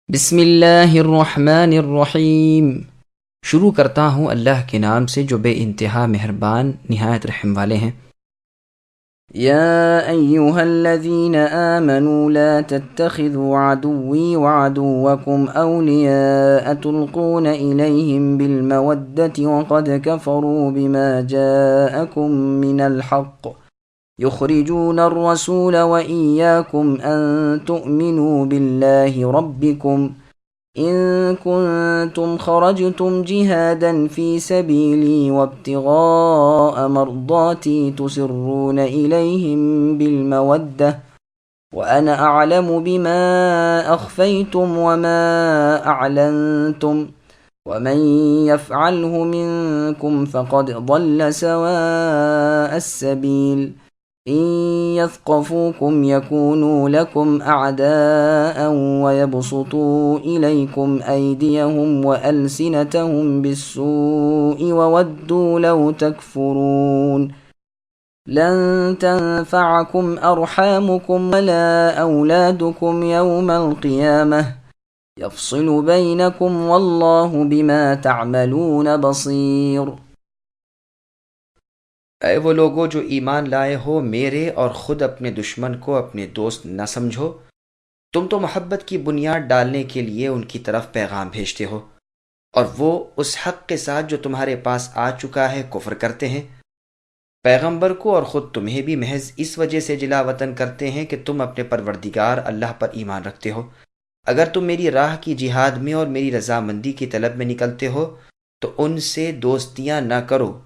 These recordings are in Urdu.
بسم اللہ الرحمن الرحیم۔ شروع کرتا ہوں اللہ کے نام سے جو بے انتہا مہربان نہایت رحم والے ہیں۔ یا ایہا الذین آمنوا لا تتخذوا عدوی وعدوکم اولیاء تلقون الیہم بالمودة وقد کفروا بما جاءکم من الحق يخرجون الرسول وإياكم أن تؤمنوا بالله ربكم إن كنتم خرجتم جهادا في سبيلي وابتغاء مرضاتي تسرون إليهم بالمودة وأنا أعلم بما أخفيتم وما أعلنتم ومن يفعله منكم فقد ضل سواء السبيل إن يثقفوكم يكونوا لكم أعداء ويبسطوا إليكم أيديهم وألسنتهم بالسوء وودوا لو تكفرون لن تنفعكم أرحامكم ولا أولادكم يوم القيامة يفصل بينكم والله بما تعملون بصير۔ اے وہ لوگو جو ایمان لائے ہو، میرے اور خود اپنے دشمن کو اپنے دوست نہ سمجھو۔ تم تو محبت کی بنیاد ڈالنے کے لیے ان کی طرف پیغام بھیجتے ہو، اور وہ اس حق کے ساتھ جو تمہارے پاس آ چکا ہے کفر کرتے ہیں۔ پیغمبر کو اور خود تمہیں بھی محض اس وجہ سے جلا وطن کرتے ہیں کہ تم اپنے پروردگار اللہ پر ایمان رکھتے ہو۔ اگر تم میری راہ کی جہاد میں اور میری رضامندی کی طلب میں نکلتے ہو تو ان سے دوستیاں نہ کرو۔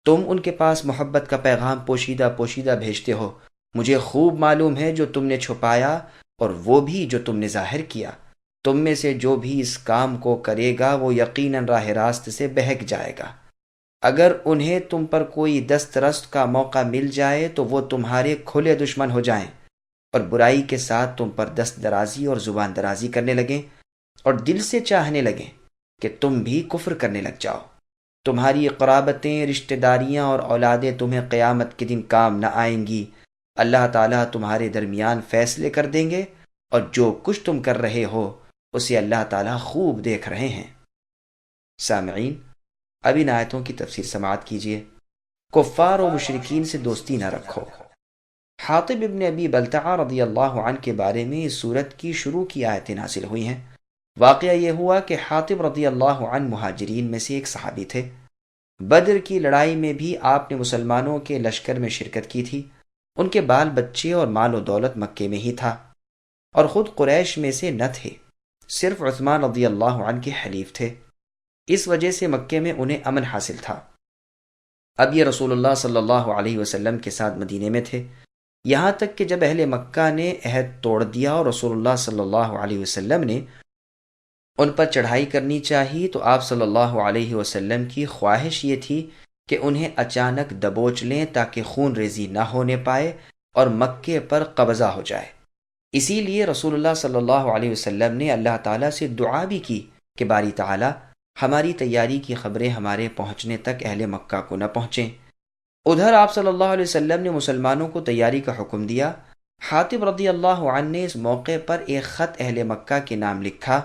تم ان کے پاس محبت کا پیغام پوشیدہ پوشیدہ بھیجتے ہو۔ مجھے خوب معلوم ہے جو تم نے چھپایا اور وہ بھی جو تم نے ظاہر کیا۔ تم میں سے جو بھی اس کام کو کرے گا وہ یقیناً راہ راست سے بہک جائے گا۔ اگر انہیں تم پر کوئی دست رست کا موقع مل جائے تو وہ تمہارے کھلے دشمن ہو جائیں اور برائی کے ساتھ تم پر دست درازی اور زبان درازی کرنے لگیں اور دل سے چاہنے لگیں کہ تم بھی کفر کرنے لگ جاؤ۔ تمہاری قرابتیں، رشتہ داریاں اور اولادیں تمہیں قیامت کے دن کام نہ آئیں گی۔ اللہ تعالیٰ تمہارے درمیان فیصلے کر دیں گے اور جو کچھ تم کر رہے ہو اسے اللہ تعالیٰ خوب دیکھ رہے ہیں۔ سامعین، اب ان آیتوں کی تفسیر سماعت کیجیے۔ کفار و مشرکین سے دوستی نہ رکھو۔ حاطب ابن ابی بلتعہ رضی اللہ عنہ کے بارے میں اس سورت کی شروع کی آیتیں نازل ہوئی ہیں۔ واقعہ یہ ہوا کہ حاطب رضی اللہ عنہ مہاجرین میں سے ایک صحابی تھے۔ بدر کی لڑائی میں بھی آپ نے مسلمانوں کے لشکر میں شرکت کی تھی۔ ان کے بال بچے اور مال و دولت مکے میں ہی تھا، اور خود قریش میں سے نہ تھے، صرف عثمان رضی اللہ عنہ کے حلیف تھے۔ اس وجہ سے مکے میں انہیں امن حاصل تھا۔ اب یہ رسول اللہ صلی اللہ علیہ وسلم کے ساتھ مدینے میں تھے، یہاں تک کہ جب اہل مکہ نے عہد توڑ دیا اور رسول اللہ صلی اللہ علیہ وسلم نے ان پر چڑھائی کرنی چاہی تو آپ صلی اللہ علیہ وسلم کی خواہش یہ تھی کہ انہیں اچانک دبوچ لیں تاکہ خون ریزی نہ ہونے پائے اور مکے پر قبضہ ہو جائے۔ اسی لیے رسول اللہ صلی اللہ علیہ وسلم نے اللہ تعالیٰ سے دعا بھی کی کہ باری تعالیٰ ہماری تیاری کی خبریں ہمارے پہنچنے تک اہل مکہ کو نہ پہنچیں۔ ادھر آپ صلی اللہ علیہ وسلم نے مسلمانوں کو تیاری کا حکم دیا۔ حاطب رضی اللہ عنہ نے اس موقع پر ایک خط اہل مکہ کے نام لکھا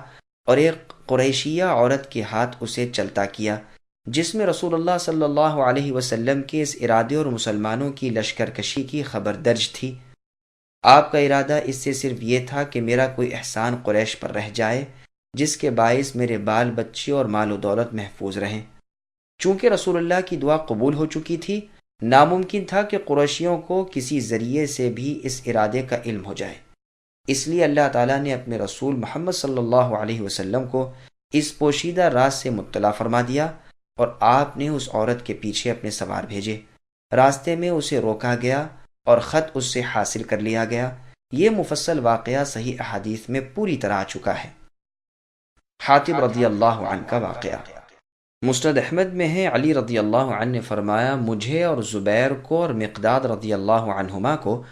اور ایک قریشیہ عورت کے ہاتھ اسے چلتا کیا، جس میں رسول اللہ صلی اللہ علیہ وسلم کے اس ارادے اور مسلمانوں کی لشکر کشی کی خبر درج تھی۔ آپ کا ارادہ اس سے صرف یہ تھا کہ میرا کوئی احسان قریش پر رہ جائے جس کے باعث میرے بال بچے اور مال و دولت محفوظ رہیں۔ چونکہ رسول اللہ کی دعا قبول ہو چکی تھی، ناممکن تھا کہ قریشیوں کو کسی ذریعے سے بھی اس ارادے کا علم ہو جائے۔ اس لیے اللہ تعالیٰ نے اپنے رسول محمد صلی اللہ علیہ وسلم کو اس پوشیدہ راز سے مطلع فرما دیا، اور آپ نے اس عورت کے پیچھے اپنے سوار بھیجے۔ راستے میں اسے روکا گیا اور خط اس سے حاصل کر لیا گیا۔ یہ مفصل واقعہ صحیح احادیث میں پوری طرح آ چکا ہے۔ حاطب رضی اللہ عنہ کا واقعہ مسند احمد میں ہے۔ علی رضی اللہ عنہ نے فرمایا، مجھے اور زبیر کو اور مقداد رضی اللہ عنہما کو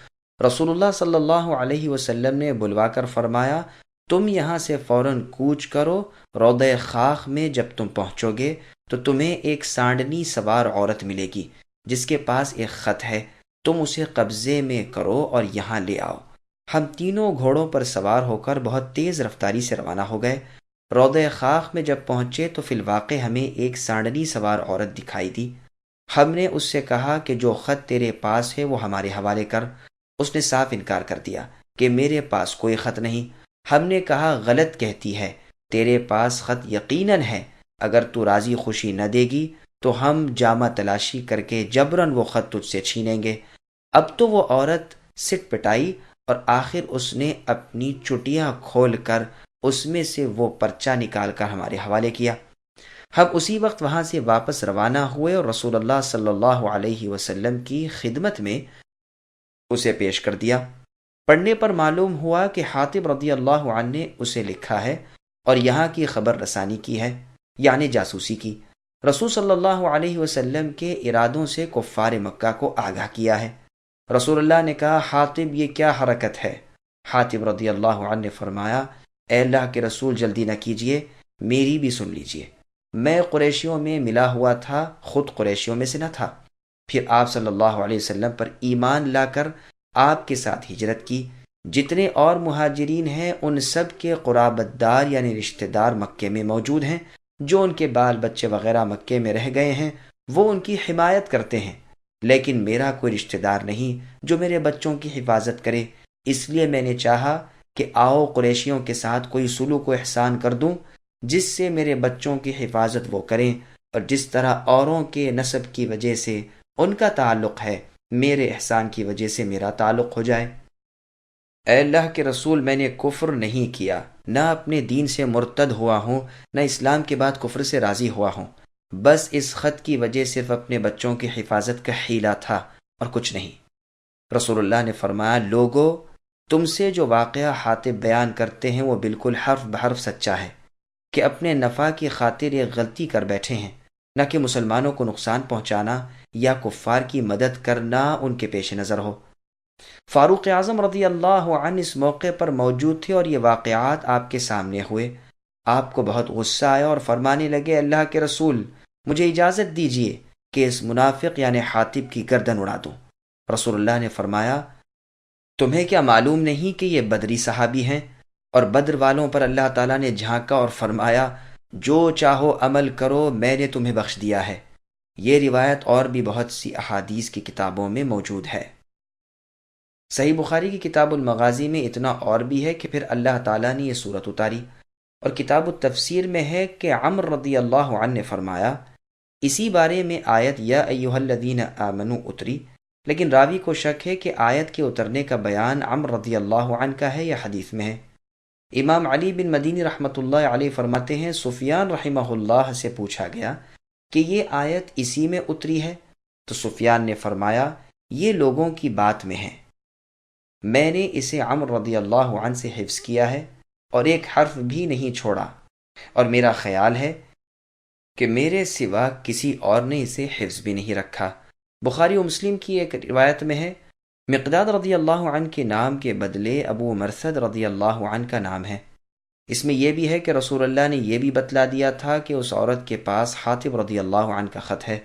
رسول اللہ صلی اللہ علیہ وسلم نے بلوا کر فرمایا، تم یہاں سے فوراً کوچ کرو۔ روضہ خاک میں جب تم پہنچو گے تو تمہیں ایک سانڈنی سوار عورت ملے گی جس کے پاس ایک خط ہے، تم اسے قبضے میں کرو اور یہاں لے آؤ۔ ہم تینوں گھوڑوں پر سوار ہو کر بہت تیز رفتاری سے روانہ ہو گئے۔ روضہ خاک میں جب پہنچے تو فی الواقع ہمیں ایک سانڈلی سوار عورت دکھائی دی۔ ہم نے اس سے کہا کہ جو خط تیرے پاس ہے وہ ہمارے حوالے کر۔ اس نے صاف انکار کر دیا کہ میرے پاس کوئی خط نہیں۔ ہم نے کہا غلط کہتی ہے، تیرے پاس خط یقیناً ہے، اگر تو راضی خوشی نہ دے گی تو ہم جامہ تلاشی کر کے جبراً وہ خط تجھ سے چھینیں گے۔ اب تو وہ عورت سٹ پٹائی اور آخر اس نے اپنی چٹیاں کھول کر اس میں سے وہ پرچہ نکال کر ہمارے حوالے کیا۔ ہم اسی وقت وہاں سے واپس روانہ ہوئے اور رسول اللہ صلی اللہ علیہ وسلم کی خدمت میں اسے پیش کر دیا۔ پڑھنے پر معلوم ہوا کہ حاتب رضی اللہ عنہ نے اسے لکھا ہے اور یہاں کی خبر رسانی کی ہے، یعنی جاسوسی کی۔ رسول صلی اللہ علیہ وسلم کے ارادوں سے کفار مکہ کو آگاہ کیا ہے۔ رسول اللہ نے کہا، حاتب یہ کیا حرکت ہے؟ حاتب رضی اللہ عنہ نے فرمایا، اے اللہ کے رسول جلدی نہ کیجیے، میری بھی سن لیجیے۔ میں قریشیوں میں ملا ہوا تھا، خود قریشیوں میں سے نہ تھا۔ پھر آپ صلی اللہ علیہ وسلم پر ایمان لا کر آپ کے ساتھ ہجرت کی۔ جتنے اور مہاجرین ہیں ان سب کے قرابت دار یعنی رشتہ دار مکے میں موجود ہیں۔ جو ان کے بال بچے وغیرہ مکے میں رہ گئے ہیں وہ ان کی حمایت کرتے ہیں، لیکن میرا کوئی رشتہ دار نہیں جو میرے بچوں کی حفاظت کرے۔ اس لیے میں نے چاہا کہ آؤ قریشیوں کے ساتھ کوئی سلوک و احسان کر دوں جس سے میرے بچوں کی حفاظت وہ کریں، اور جس طرح اوروں کے نسب کی وجہ سے ان کا تعلق ہے، میرے احسان کی وجہ سے میرا تعلق ہو جائے۔ اے اللہ کے رسول، میں نے کفر نہیں کیا، نہ اپنے دین سے مرتد ہوا ہوں، نہ اسلام کے بعد کفر سے راضی ہوا ہوں۔ بس اس خط کی وجہ صرف اپنے بچوں کی حفاظت کا حیلہ تھا اور کچھ نہیں۔ رسول اللہ نے فرمایا، لوگو، تم سے جو واقعہ حاتب بیان کرتے ہیں وہ بالکل حرف بحرف سچا ہے کہ اپنے نفع کی خاطر ایک غلطی کر بیٹھے ہیں، نہ کہ مسلمانوں کو نقصان پہنچانا یا کفار کی مدد کرنا ان کے پیش نظر ہو۔ فاروق اعظم رضی اللہ عنہ اس موقع پر موجود تھے اور یہ واقعات آپ کے سامنے ہوئے۔ آپ کو بہت غصہ آیا اور فرمانے لگے، اللہ کے رسول، مجھے اجازت دیجیے کہ اس منافق یعنی حاتب کی گردن اڑا دوں۔ رسول اللہ نے فرمایا، تمہیں کیا معلوم نہیں کہ یہ بدری صحابی ہیں؟ اور بدر والوں پر اللہ تعالیٰ نے جھانکا اور فرمایا، جو چاہو عمل کرو، میں نے تمہیں بخش دیا ہے۔ یہ روایت اور بھی بہت سی احادیث کی کتابوں میں موجود ہے۔ صحیح بخاری کی کتاب المغازی میں اتنا اور بھی ہے کہ پھر اللہ تعالیٰ نے یہ صورت اتاری، اور کتاب التفسیر میں ہے کہ عمر رضی اللہ عنہ نے فرمایا، اسی بارے میں آیت یا ایھا الذین آمنوا اتری، لیکن راوی کو شک ہے کہ آیت کے اترنے کا بیان عمر رضی اللہ عنہ کا ہے یا حدیث میں ہے۔ امام علی بن مدینی رحمۃ اللہ علیہ فرماتے ہیں، سفیان رحمہ اللہ سے پوچھا گیا کہ یہ آیت اسی میں اتری ہے؟ تو سفیان نے فرمایا، یہ لوگوں کی بات میں ہے، میں نے اسے عمر رضی اللہ عنہ سے حفظ کیا ہے اور ایک حرف بھی نہیں چھوڑا، اور میرا خیال ہے کہ میرے سوا کسی اور نے اسے حفظ بھی نہیں رکھا۔ بخاری و مسلم کی ایک روایت میں ہے، مقداد رضی اللہ عنہ کے نام کے بدلے ابو مرثد رضی اللہ عنہ کا نام ہے۔ اس میں یہ بھی ہے کہ رسول اللہ نے یہ بھی بتلا دیا تھا کہ اس عورت کے پاس حاتب رضی اللہ عنہ کا خط ہے۔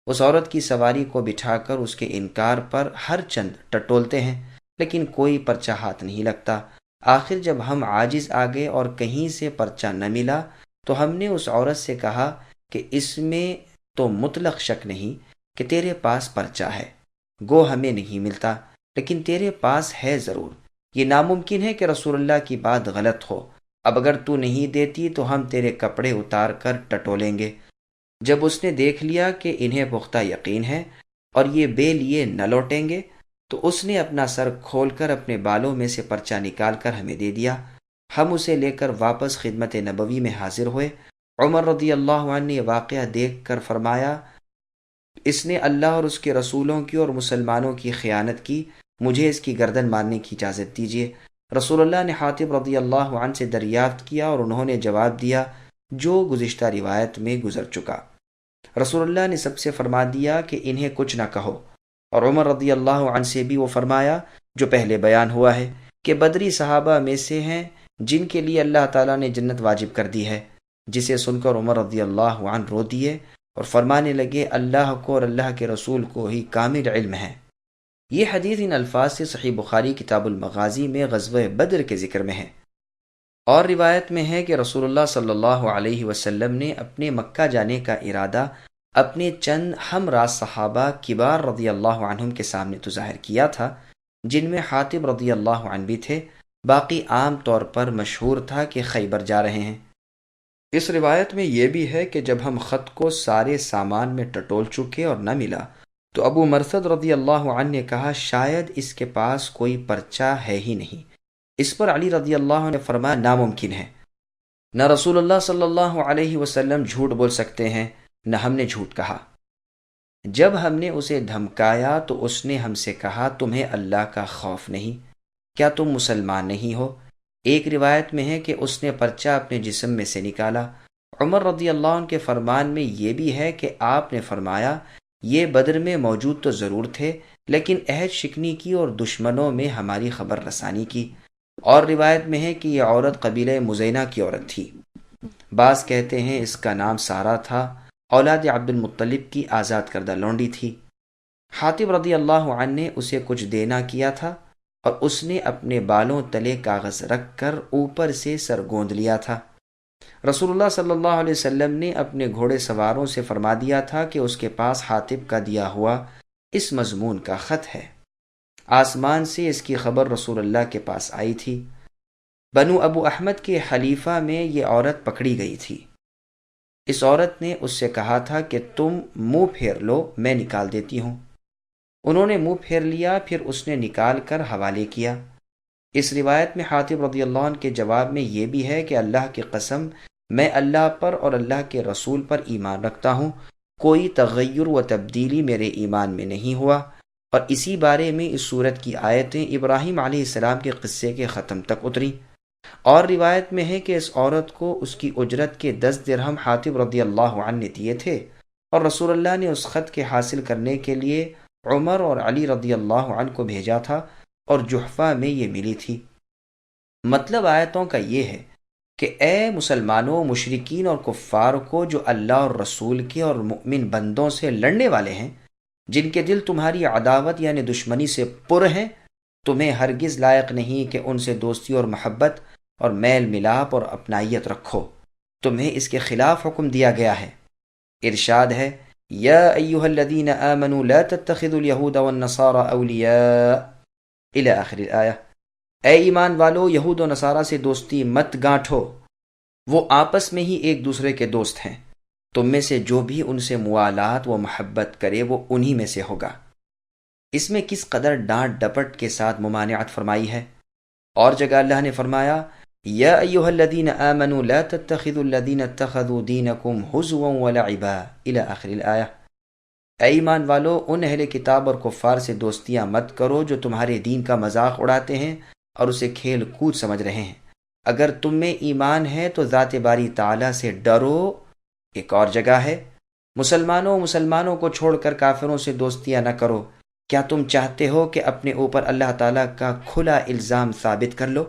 اس عورت کی سواری کو بٹھا کر اس کے انکار پر ہر چند ٹٹولتے ہیں، لیکن کوئی پرچہ ہاتھ نہیں لگتا۔ آخر جب ہم عاجز آ گئے اور کہیں سے پرچہ نہ ملا تو ہم نے اس عورت سے کہا کہ اس میں تو مطلق شک نہیں کہ تیرے پاس پرچہ ہے، گو ہمیں نہیں ملتا، لیکن تیرے پاس ہے ضرور۔ یہ ناممکن ہے کہ رسول اللہ کی بات غلط ہو، اب اگر تو نہیں دیتی تو ہم تیرے کپڑے اتار کر ٹٹولیں گے۔ جب اس نے دیکھ لیا کہ انہیں پختہ یقین ہے اور یہ بے لیے نہ لوٹیں گے تو اس نے اپنا سر کھول کر اپنے بالوں میں سے پرچہ نکال کر ہمیں دے دیا۔ ہم اسے لے کر واپس خدمت نبوی میں حاضر ہوئے۔ عمر رضی اللہ عنہ نے یہ واقعہ دیکھ کر فرمایا، اس نے اللہ اور اس کے رسولوں کی اور مسلمانوں کی خیانت کی، مجھے اس کی گردن مارنے کی اجازت دیجیے۔ رسول اللہ نے حاتب رضی اللہ عنہ سے دریافت کیا اور انہوں نے جواب دیا جو گزشتہ روایت میں گزر چکا۔ رسول اللہ نے سب سے فرما دیا کہ انہیں کچھ نہ کہو، اور عمر رضی اللہ عنہ سے بھی وہ فرمایا جو پہلے بیان ہوا ہے کہ بدری صحابہ میں سے ہیں جن کے لیے اللہ تعالیٰ نے جنت واجب کر دی ہے، جسے سن کر عمر رضی اللہ عنہ رو دیے اور فرمانے لگے، اللہ کو اور اللہ کے رسول کو ہی کامل علم ہے یہ حدیث ان الفاظ سے صحیح بخاری کتاب المغازی میں غزوہ بدر کے ذکر میں ہے۔ اور روایت میں ہے کہ رسول اللہ صلی اللہ علیہ وسلم نے اپنے مکہ جانے کا ارادہ اپنے چند ہم راز صحابہ کبار رضی اللہ عنہم کے سامنے تو ظاہر کیا تھا، جن میں حاتب رضی اللہ عنہ بھی تھے، باقی عام طور پر مشہور تھا کہ خیبر جا رہے ہیں۔ اس روایت میں یہ بھی ہے کہ جب ہم خط کو سارے سامان میں ٹٹول چکے اور نہ ملا تو ابو مرثد رضی اللہ عنہ نے کہا شاید اس کے پاس کوئی پرچہ ہے ہی نہیں۔ اس پر علی رضی اللہ عنہ نے فرمایا ناممکن ہے، نہ رسول اللہ صلی اللہ علیہ وسلم جھوٹ بول سکتے ہیں نہ ہم نے جھوٹ کہا۔ جب ہم نے اسے دھمکایا تو اس نے ہم سے کہا تمہیں اللہ کا خوف نہیں؟ کیا تم مسلمان نہیں ہو؟ ایک روایت میں ہے کہ اس نے پرچہ اپنے جسم میں سے نکالا۔ عمر رضی اللہ عنہ کے فرمان میں یہ بھی ہے کہ آپ نے فرمایا یہ بدر میں موجود تو ضرور تھے لیکن عہد شکنی کی اور دشمنوں میں ہماری خبر رسانی کی۔ اور روایت میں ہے کہ یہ عورت قبیلہ مزینہ کی عورت تھی، بعض کہتے ہیں اس کا نام سارا تھا، اولاد عبد المطلب کی آزاد کردہ لونڈی تھی۔ حاتب رضی اللہ عنہ نے اسے کچھ دینا کیا تھا اور اس نے اپنے بالوں تلے کاغذ رکھ کر اوپر سے سر گوندھ لیا تھا۔ رسول اللہ صلی اللہ علیہ وسلم نے اپنے گھوڑے سواروں سے فرما دیا تھا کہ اس کے پاس حاتب کا دیا ہوا اس مضمون کا خط ہے۔ آسمان سے اس کی خبر رسول اللہ کے پاس آئی تھی۔ بنو ابو احمد کے حلیفہ میں یہ عورت پکڑی گئی تھی۔ اس عورت نے اس سے کہا تھا کہ تم منہ پھیر لو، میں نکال دیتی ہوں۔ انہوں نے منہ پھیر لیا، پھر اس نے نکال کر حوالے کیا۔ اس روایت میں حاتب رضی اللہ عنہ کے جواب میں یہ بھی ہے کہ اللہ کی قسم میں اللہ پر اور اللہ کے رسول پر ایمان رکھتا ہوں، کوئی تغیر و تبدیلی میرے ایمان میں نہیں ہوا۔ اور اسی بارے میں اس سورت کی آیتیں ابراہیم علیہ السلام کے قصے کے ختم تک اتریں۔ اور روایت میں ہے کہ اس عورت کو اس کی اجرت کے 10 درہم حاتب رضی اللہ عنہ نے دیے تھے، اور رسول اللہ نے اس خط کے حاصل کرنے کے لیے عمر اور علی رضی اللہ عنہ کو بھیجا تھا اور جحفہ میں یہ ملی تھی۔ مطلب آیتوں کا یہ ہے کہ اے مسلمانوں، مشرکین اور کفار کو جو اللہ اور رسول کے اور مؤمن بندوں سے لڑنے والے ہیں، جن کے دل تمہاری عداوت یعنی دشمنی سے پر ہیں، تمہیں ہرگز لائق نہیں کہ ان سے دوستی اور محبت اور میل ملاپ اور اپنائیت رکھو، تمہیں اس کے خلاف حکم دیا گیا ہے۔ ارشاد ہے یا ایھا الذین آمنوا لا تتخذوا اليہود والنصارى اولیاء الی آخر الآیہ۔ اے ایمان والو، یہود و نصارہ سے دوستی مت گانٹھو، وہ آپس میں ہی ایک دوسرے کے دوست ہیں، تم میں سے جو بھی ان سے موالات و محبت کرے وہ انہی میں سے ہوگا۔ اس میں کس قدر ڈانٹ ڈپٹ کے ساتھ ممانعت فرمائی ہے۔ اور جگہ اللہ نے فرمایا یا ایھا الذین آمنوا لا تتخذوا الذین اتخذوا دینکم ہزوا ولعبا الی آخر الآیہ۔ اے ایمان والو، ان اہل کتاب اور کفار سے دوستیاں مت کرو جو تمہارے دین کا مذاق اڑاتے ہیں اور اسے کھیل کود سمجھ رہے ہیں۔ اگر تم میں ایمان ہے تو ذات باری تعالیٰ سے ڈرو۔ ایک اور جگہ ہے مسلمانوں کو چھوڑ کر کافروں سے دوستیاں نہ کرو، کیا تم چاہتے ہو کہ اپنے اوپر اللہ تعالیٰ کا کھلا الزام ثابت کر لو؟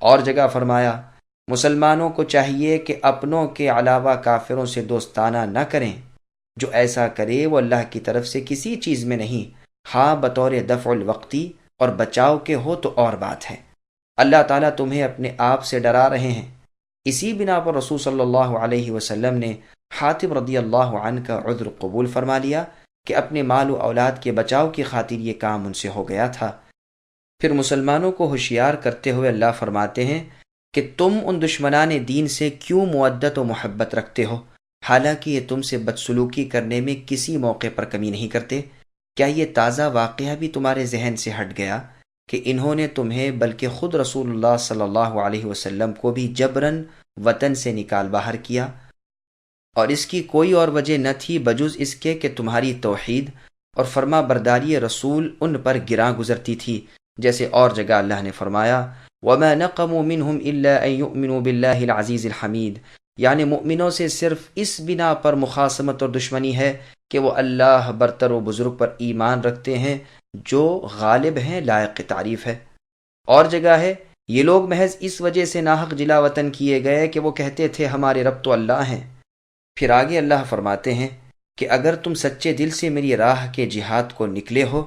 اور جگہ فرمایا مسلمانوں کو چاہیے کہ اپنوں کے علاوہ کافروں سے دوستانہ نہ کریں، جو ایسا کرے وہ اللہ کی طرف سے کسی چیز میں نہیں، ہاں بطور دفع الوقتی اور بچاؤ کے ہو تو اور بات ہے۔ اللہ تعالیٰ تمہیں اپنے آپ سے ڈرا رہے ہیں۔ اسی بنا پر رسول صلی اللہ علیہ وسلم نے حاتب رضی اللہ عنہ کا عذر قبول فرما لیا کہ اپنے مال و اولاد کے بچاؤ کی خاطر یہ کام ان سے ہو گیا تھا۔ پھر مسلمانوں کو ہوشیار کرتے ہوئے اللہ فرماتے ہیں کہ تم ان دشمنان دین سے کیوں مودت و محبت رکھتے ہو، حالانکہ یہ تم سے بدسلوکی کرنے میں کسی موقع پر کمی نہیں کرتے۔ کیا یہ تازہ واقعہ بھی تمہارے ذہن سے ہٹ گیا کہ انہوں نے تمہیں بلکہ خود رسول اللہ صلی اللہ علیہ وسلم کو بھی جبراً وطن سے نکال باہر کیا، اور اس کی کوئی اور وجہ نہ تھی بجز اس کے کہ تمہاری توحید اور فرما برداری رسول ان پر گراں گزرتی تھی، جیسے اور جگہ اللہ نے فرمایا وَمَا نَقَمُوا مِنْهُمْ إِلَّا أَن يُؤْمِنُوا بِاللَّهِ الْعَزِيزِ الْحَمِيدِ، یعنی مؤمنوں سے صرف اس بنا پر مخاصمت اور دشمنی ہے کہ وہ اللہ برتر و بزرگ پر ایمان رکھتے ہیں جو غالب ہیں، لائق تعریف ہے۔ اور جگہ ہے یہ لوگ محض اس وجہ سے ناحق جلا وطن کیے گئے کہ وہ کہتے تھے ہمارے رب تو اللہ ہیں۔ پھر آگے اللہ فرماتے ہیں کہ اگر تم سچے دل سے میری راہ کے جہاد کو نکلے ہو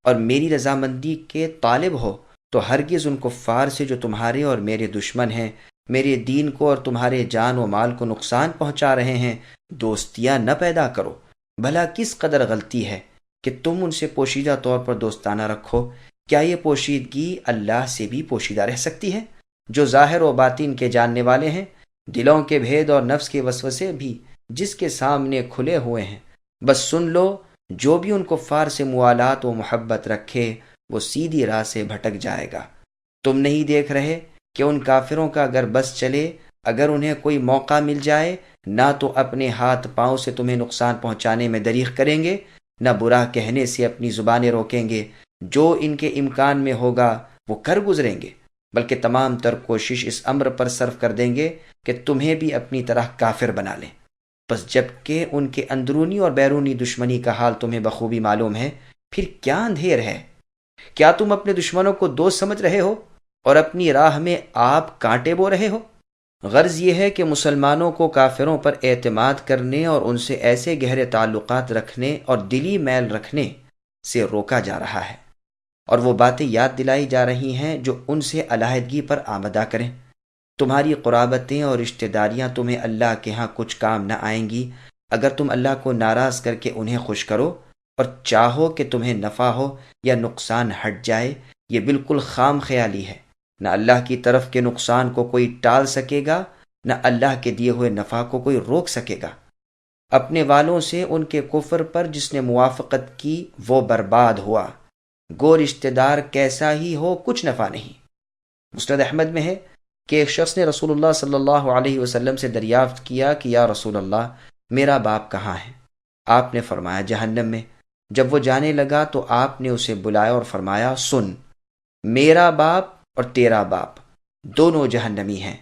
اور میری رضامندی کے طالب ہو تو ہرگز ان کفار سے جو تمہارے اور میرے دشمن ہیں، میرے دین کو اور تمہارے جان و مال کو نقصان پہنچا رہے ہیں، دوستیاں نہ پیدا کرو۔ بھلا کس قدر غلطی ہے کہ تم ان سے پوشیدہ طور پر دوستانہ رکھو؟ کیا یہ پوشیدگی اللہ سے بھی پوشیدہ رہ سکتی ہے، جو ظاہر و باطن کے جاننے والے ہیں، دلوں کے بھید اور نفس کے وسوسے بھی جس کے سامنے کھلے ہوئے ہیں؟ بس سن لو، جو بھی ان کفار سے موالات و محبت رکھے وہ سیدھی راہ سے بھٹک جائے گا۔ تم نہیں دیکھ رہے کہ ان کافروں کا اگر بس چلے، اگر انہیں کوئی موقع مل جائے، نہ تو اپنے ہاتھ پاؤں سے تمہیں نقصان پہنچانے میں دریغ کریں گے، نہ برا کہنے سے اپنی زبانیں روکیں گے۔ جو ان کے امکان میں ہوگا وہ کر گزریں گے، بلکہ تمام تر کوشش اس امر پر صرف کر دیں گے کہ تمہیں بھی اپنی طرح کافر بنا لیں۔ بس جب کہ ان کے اندرونی اور بیرونی دشمنی کا حال تمہیں بخوبی معلوم ہے، پھر کیا اندھیر ہے؟ کیا تم اپنے دشمنوں کو دوست سمجھ رہے ہو اور اپنی راہ میں آپ کانٹے بو رہے ہو؟ غرض یہ ہے کہ مسلمانوں کو کافروں پر اعتماد کرنے اور ان سے ایسے گہرے تعلقات رکھنے اور دلی میل رکھنے سے روکا جا رہا ہے، اور وہ باتیں یاد دلائی جا رہی ہیں جو ان سے علیحدگی پر آمدہ کریں۔ تمہاری قرابتیں اور رشتہ داریاں تمہیں اللہ کے ہاں کچھ کام نہ آئیں گی اگر تم اللہ کو ناراض کر کے انہیں خوش کرو اور چاہو کہ تمہیں نفع ہو یا نقصان ہٹ جائے۔ یہ بالکل خام خیالی ہے۔ نہ اللہ کی طرف کے نقصان کو کوئی ٹال سکے گا، نہ اللہ کے دیے ہوئے نفع کو کوئی روک سکے گا۔ اپنے والوں سے ان کے کفر پر جس نے موافقت کی وہ برباد ہوا، گو رشتہ دار کیسا ہی ہو کچھ نفع نہیں۔ مسند احمد میں ہے کہ ایک شخص نے رسول اللہ صلی اللہ علیہ وسلم سے دریافت کیا کہ یا رسول اللہ، میرا باپ کہاں ہے؟ آپ نے فرمایا جہنم میں۔ جب وہ جانے لگا تو آپ نے اسے بلایا اور فرمایا، سن، میرا باپ اور تیرا باپ دونوں جہنمی ہیں۔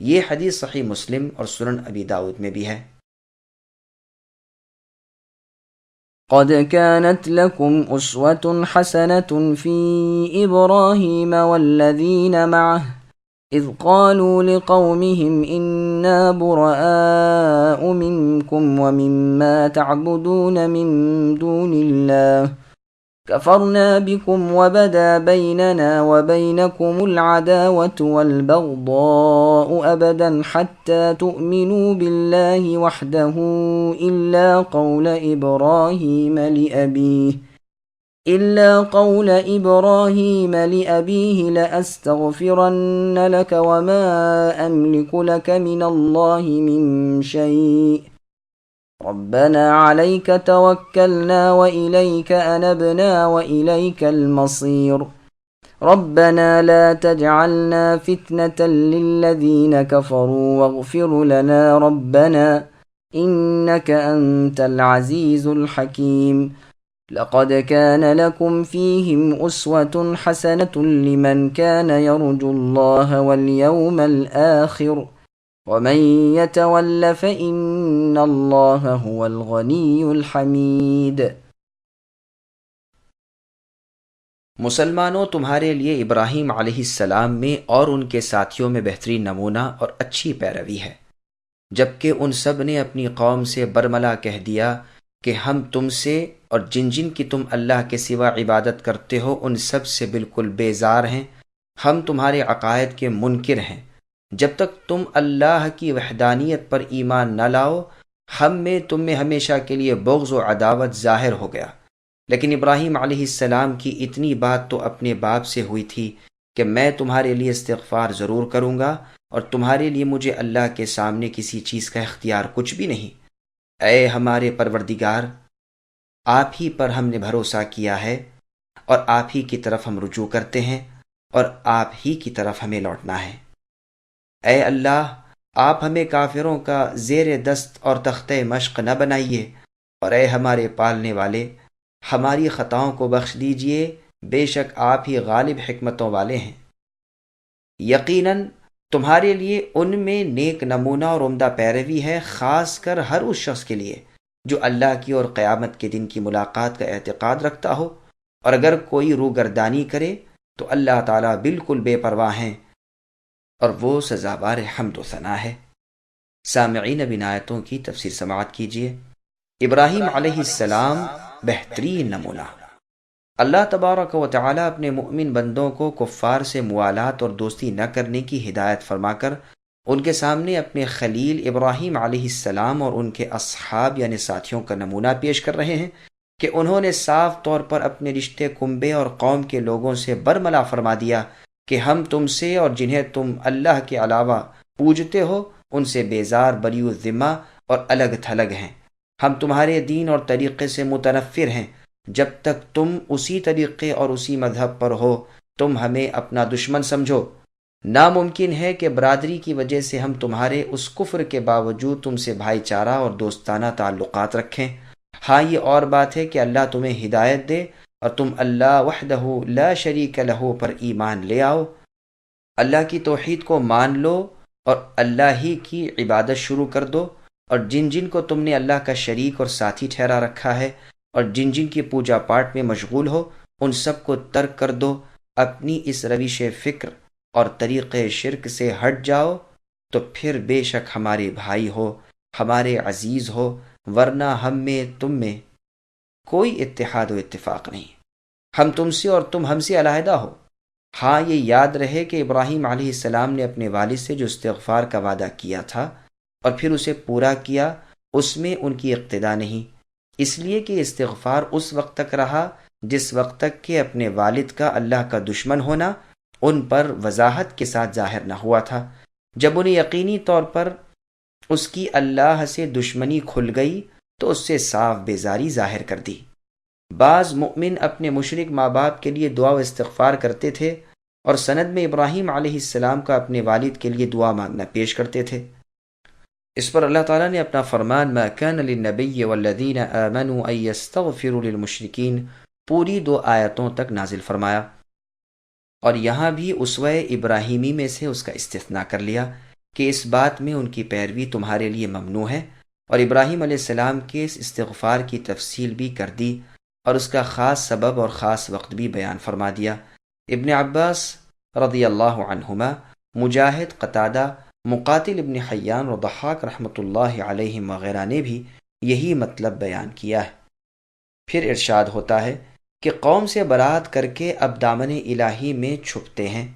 یہ حدیث صحیح مسلم اور سنن ابی داؤد میں بھی ہے۔ قد كانت لكم أسوة حسنة في إبراهيم والذين معه إذ قالوا لقومهم إنا براء منكم ومما تعبدون من دون الله كفرنا بكم وبدا بيننا وبينكم العداوة والبغضاء أبدا حتى تؤمنوا بالله وحده إلا قول إبراهيم لأبيه لأستغفرن لك وما أملك لك من الله من شيء ربنا عليك توكلنا وإليك أنبنا وإليك المصير ربنا لا تجعلنا فتنة للذين كفروا واغفر لنا ربنا إنك أنت العزيز الحكيم لقد كان لكم فيهم أسوة حسنة لمن كان يرجو الله واليوم الآخر ومن يتول فإن الله هو الغني الحميد۔ مسلمانوں، تمہارے لیے ابراہیم علیہ السلام میں اور ان کے ساتھیوں میں بہترین نمونہ اور اچھی پیروی ہے، جبکہ ان سب نے اپنی قوم سے برملا کہہ دیا کہ ہم تم سے اور جن جن کی تم اللہ کے سوا عبادت کرتے ہو ان سب سے بالکل بیزار ہیں، ہم تمہارے عقائد کے منکر ہیں۔ جب تک تم اللہ کی وحدانیت پر ایمان نہ لاؤ، ہم میں تم میں ہمیشہ کے لیے بغض و عداوت ظاہر ہو گیا۔ لیکن ابراہیم علیہ السلام کی اتنی بات تو اپنے باپ سے ہوئی تھی کہ میں تمہارے لیے استغفار ضرور کروں گا، اور تمہارے لیے مجھے اللہ کے سامنے کسی چیز کا اختیار کچھ بھی نہیں۔ اے ہمارے پروردگار، آپ ہی پر ہم نے بھروسہ کیا ہے، اور آپ ہی کی طرف ہم رجوع کرتے ہیں، اور آپ ہی کی طرف ہمیں لوٹنا ہے۔ اے اللہ، آپ ہمیں کافروں کا زیر دست اور تختہ مشق نہ بنائیے، اور اے ہمارے پالنے والے، ہماری خطاؤں کو بخش دیجئے، بے شک آپ ہی غالب حکمتوں والے ہیں۔ یقیناً تمہارے لیے ان میں نیک نمونہ اور عمدہ پیروی ہے، خاص کر ہر اس شخص کے لیے جو اللہ کی اور قیامت کے دن کی ملاقات کا اعتقاد رکھتا ہو، اور اگر کوئی روگردانی کرے تو اللہ تعالیٰ بالکل بے پرواہ ہیں، اور وہ سزاوار حمد و ثنا ہے۔ سامعین، اب ان آیتوں کی تفسیر سماعت کیجیے۔ ابراہیم علیہ السلام بہترین نمونہ۔ اللہ تبارک و تعالی اپنے مؤمن بندوں کو کفار سے موالات اور دوستی نہ کرنے کی ہدایت فرما کر ان کے سامنے اپنے خلیل ابراہیم علیہ السلام اور ان کے اصحاب یعنی ساتھیوں کا نمونہ پیش کر رہے ہیں کہ انہوں نے صاف طور پر اپنے رشتے کنبے اور قوم کے لوگوں سے برملا فرما دیا کہ ہم تم سے اور جنہیں تم اللہ کے علاوہ پوجتے ہو ان سے بیزار بری الذمہ اور الگ تھلگ ہیں۔ ہم تمہارے دین اور طریقے سے متنفر ہیں، جب تک تم اسی طریقے اور اسی مذہب پر ہو تم ہمیں اپنا دشمن سمجھو۔ ناممکن ہے کہ برادری کی وجہ سے ہم تمہارے اس کفر کے باوجود تم سے بھائی چارہ اور دوستانہ تعلقات رکھیں۔ ہاں یہ اور بات ہے کہ اللہ تمہیں ہدایت دے اور تم اللہ وحدہ لا شریک لہ پر ایمان لے آؤ، اللہ کی توحید کو مان لو اور اللہ ہی کی عبادت شروع کر دو، اور جن جن کو تم نے اللہ کا شریک اور ساتھی ٹھہرا رکھا ہے اور جن جن کی پوجا پاٹ میں مشغول ہو ان سب کو ترک کر دو، اپنی اس روش فکر اور طریقے شرک سے ہٹ جاؤ، تو پھر بے شک ہمارے بھائی ہو، ہمارے عزیز ہو، ورنہ ہم میں تم میں کوئی اتحاد و اتفاق نہیں، ہم تم سے اور تم ہم سے علیحدہ ہو۔ ہاں یہ یاد رہے کہ ابراہیم علیہ السلام نے اپنے والد سے جو استغفار کا وعدہ کیا تھا اور پھر اسے پورا کیا، اس میں ان کی اقتدا نہیں، اس لیے کہ استغفار اس وقت تک رہا جس وقت تک کہ اپنے والد کا اللہ کا دشمن ہونا ان پر وضاحت کے ساتھ ظاہر نہ ہوا تھا۔ جب انہیں یقینی طور پر اس کی اللہ سے دشمنی کھل گئی تو اس سے صاف بیزاری ظاہر کر دی۔ بعض مؤمن اپنے مشرک ماں باپ کے لیے دعا و استغفار کرتے تھے اور سند میں ابراہیم علیہ السلام کا اپنے والد کے لیے دعا مانگنا پیش کرتے تھے۔ اس پر اللہ تعالیٰ نے اپنا فرمان ما كان للنبی والذین آمنوا ان يستغفروا للمشرکین پوری 2 آیتوں تک نازل فرمایا، اور یہاں بھی اسوہ ابراہیمی میں سے اس کا استثناء کر لیا کہ اس بات میں ان کی پیروی تمہارے لیے ممنوع ہے، اور ابراہیم علیہ السلام کے اس استغفار کی تفصیل بھی کر دی اور اس کا خاص سبب اور خاص وقت بھی بیان فرما دیا۔ ابن عباس رضی اللہ عنہما، مجاہد، قتادہ، مقاتل ابن حیان اور ضحاک رحمۃ اللہ علیہم وغیرہ نے بھی یہی مطلب بیان کیا ہے۔ پھر ارشاد ہوتا ہے کہ قوم سے برات کر کے اب دامن الہی میں چھپتے ہیں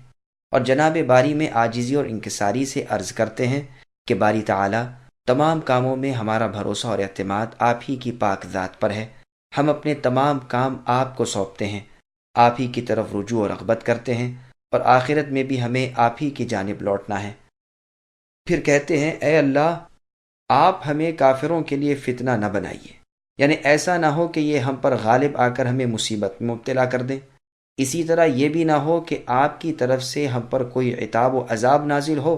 اور جناب باری میں عاجزی اور انکساری سے عرض کرتے ہیں کہ باری تعالی تمام کاموں میں ہمارا بھروسہ اور اعتماد آپ ہی کی پاک ذات پر ہے، ہم اپنے تمام کام آپ کو سونپتے ہیں، آپ ہی کی طرف رجوع و رغبت کرتے ہیں، اور آخرت میں بھی ہمیں آپ ہی کی جانب لوٹنا ہے۔ پھر کہتے ہیں اے اللہ آپ ہمیں کافروں کے لیے فتنہ نہ بنائیے، یعنی ایسا نہ ہو کہ یہ ہم پر غالب آ کر ہمیں مصیبت میں مبتلا کر دیں، اسی طرح یہ بھی نہ ہو کہ آپ کی طرف سے ہم پر کوئی عتاب و عذاب نازل ہو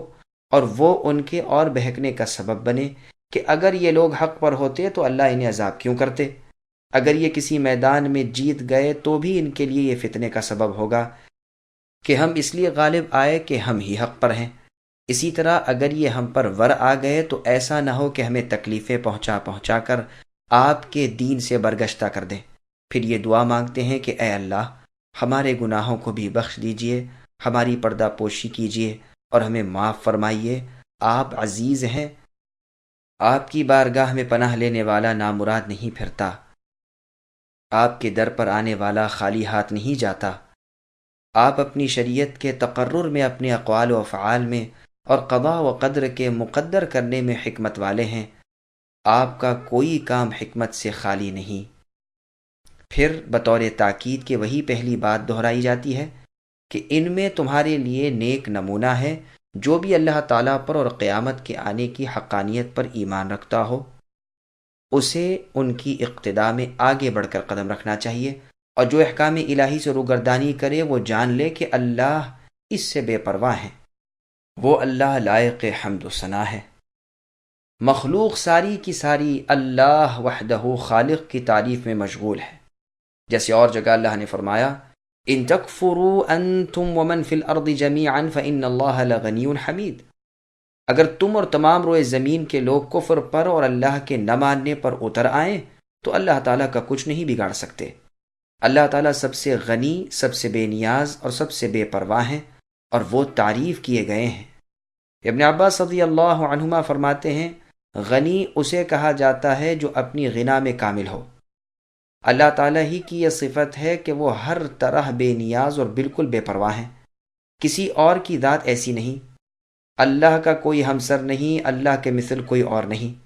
اور وہ ان کے اور بہکنے کا سبب بنے کہ اگر یہ لوگ حق پر ہوتے تو اللہ انہیں عذاب کیوں کرتے، اگر یہ کسی میدان میں جیت گئے تو بھی ان کے لیے یہ فتنے کا سبب ہوگا کہ ہم اس لیے غالب آئے کہ ہم ہی حق پر ہیں، اسی طرح اگر یہ ہم پر ور آ گئے تو ایسا نہ ہو کہ ہمیں تکلیفیں پہنچا کر آپ کے دین سے برگشتہ کر دیں۔ پھر یہ دعا مانگتے ہیں کہ اے اللہ ہمارے گناہوں کو بھی بخش دیجئے، ہماری پردہ پوشی کیجئے اور ہمیں معاف فرمائیے، آپ عزیز ہیں، آپ کی بارگاہ میں پناہ لینے والا نامراد نہیں پھرتا، آپ کے در پر آنے والا خالی ہاتھ نہیں جاتا، آپ اپنی شریعت کے تقرر میں، اپنے اقوال و افعال میں اور قضاء و قدر کے مقدر کرنے میں حکمت والے ہیں، آپ کا کوئی کام حکمت سے خالی نہیں۔ پھر بطور تاکید کے وہی پہلی بات دہرائی جاتی ہے کہ ان میں تمہارے لیے نیک نمونہ ہے، جو بھی اللہ تعالیٰ پر اور قیامت کے آنے کی حقانیت پر ایمان رکھتا ہو اسے ان کی اقتداء میں آگے بڑھ کر قدم رکھنا چاہیے، اور جو احکام الہی سے روگردانی کرے وہ جان لے کہ اللہ اس سے بے پرواہ ہے، وہ اللہ لائق حمد و ثنا ہے۔ مخلوق ساری کی ساری اللہ وحدہ خالق کی تعریف میں مشغول ہے، جیسے اور جگہ اللہ نے فرمایا ان تکفروا انتم ومن فی الارض جمیعا فإن اللہ لغنی حمید، اگر تم اور تمام روئے زمین کے لوگ کفر پر اور اللہ کے نہ ماننے پر اتر آئیں تو اللہ تعالیٰ کا کچھ نہیں بگاڑ سکتے۔ اللہ تعالیٰ سب سے غنی، سب سے بے نیاز اور سب سے بے پرواہ ہیں، اور وہ تعریف کیے گئے ہیں۔ ابن عباس رضی اللہ عنہما فرماتے ہیں غنی اسے کہا جاتا ہے جو اپنی غنا میں کامل ہو، اللہ تعالیٰ ہی کی یہ صفت ہے کہ وہ ہر طرح بے نیاز اور بالکل بے پرواہ ہیں، کسی اور کی ذات ایسی نہیں۔ اللہ کا کوئی ہمسر نہیں، اللہ کے مثل کوئی اور نہیں۔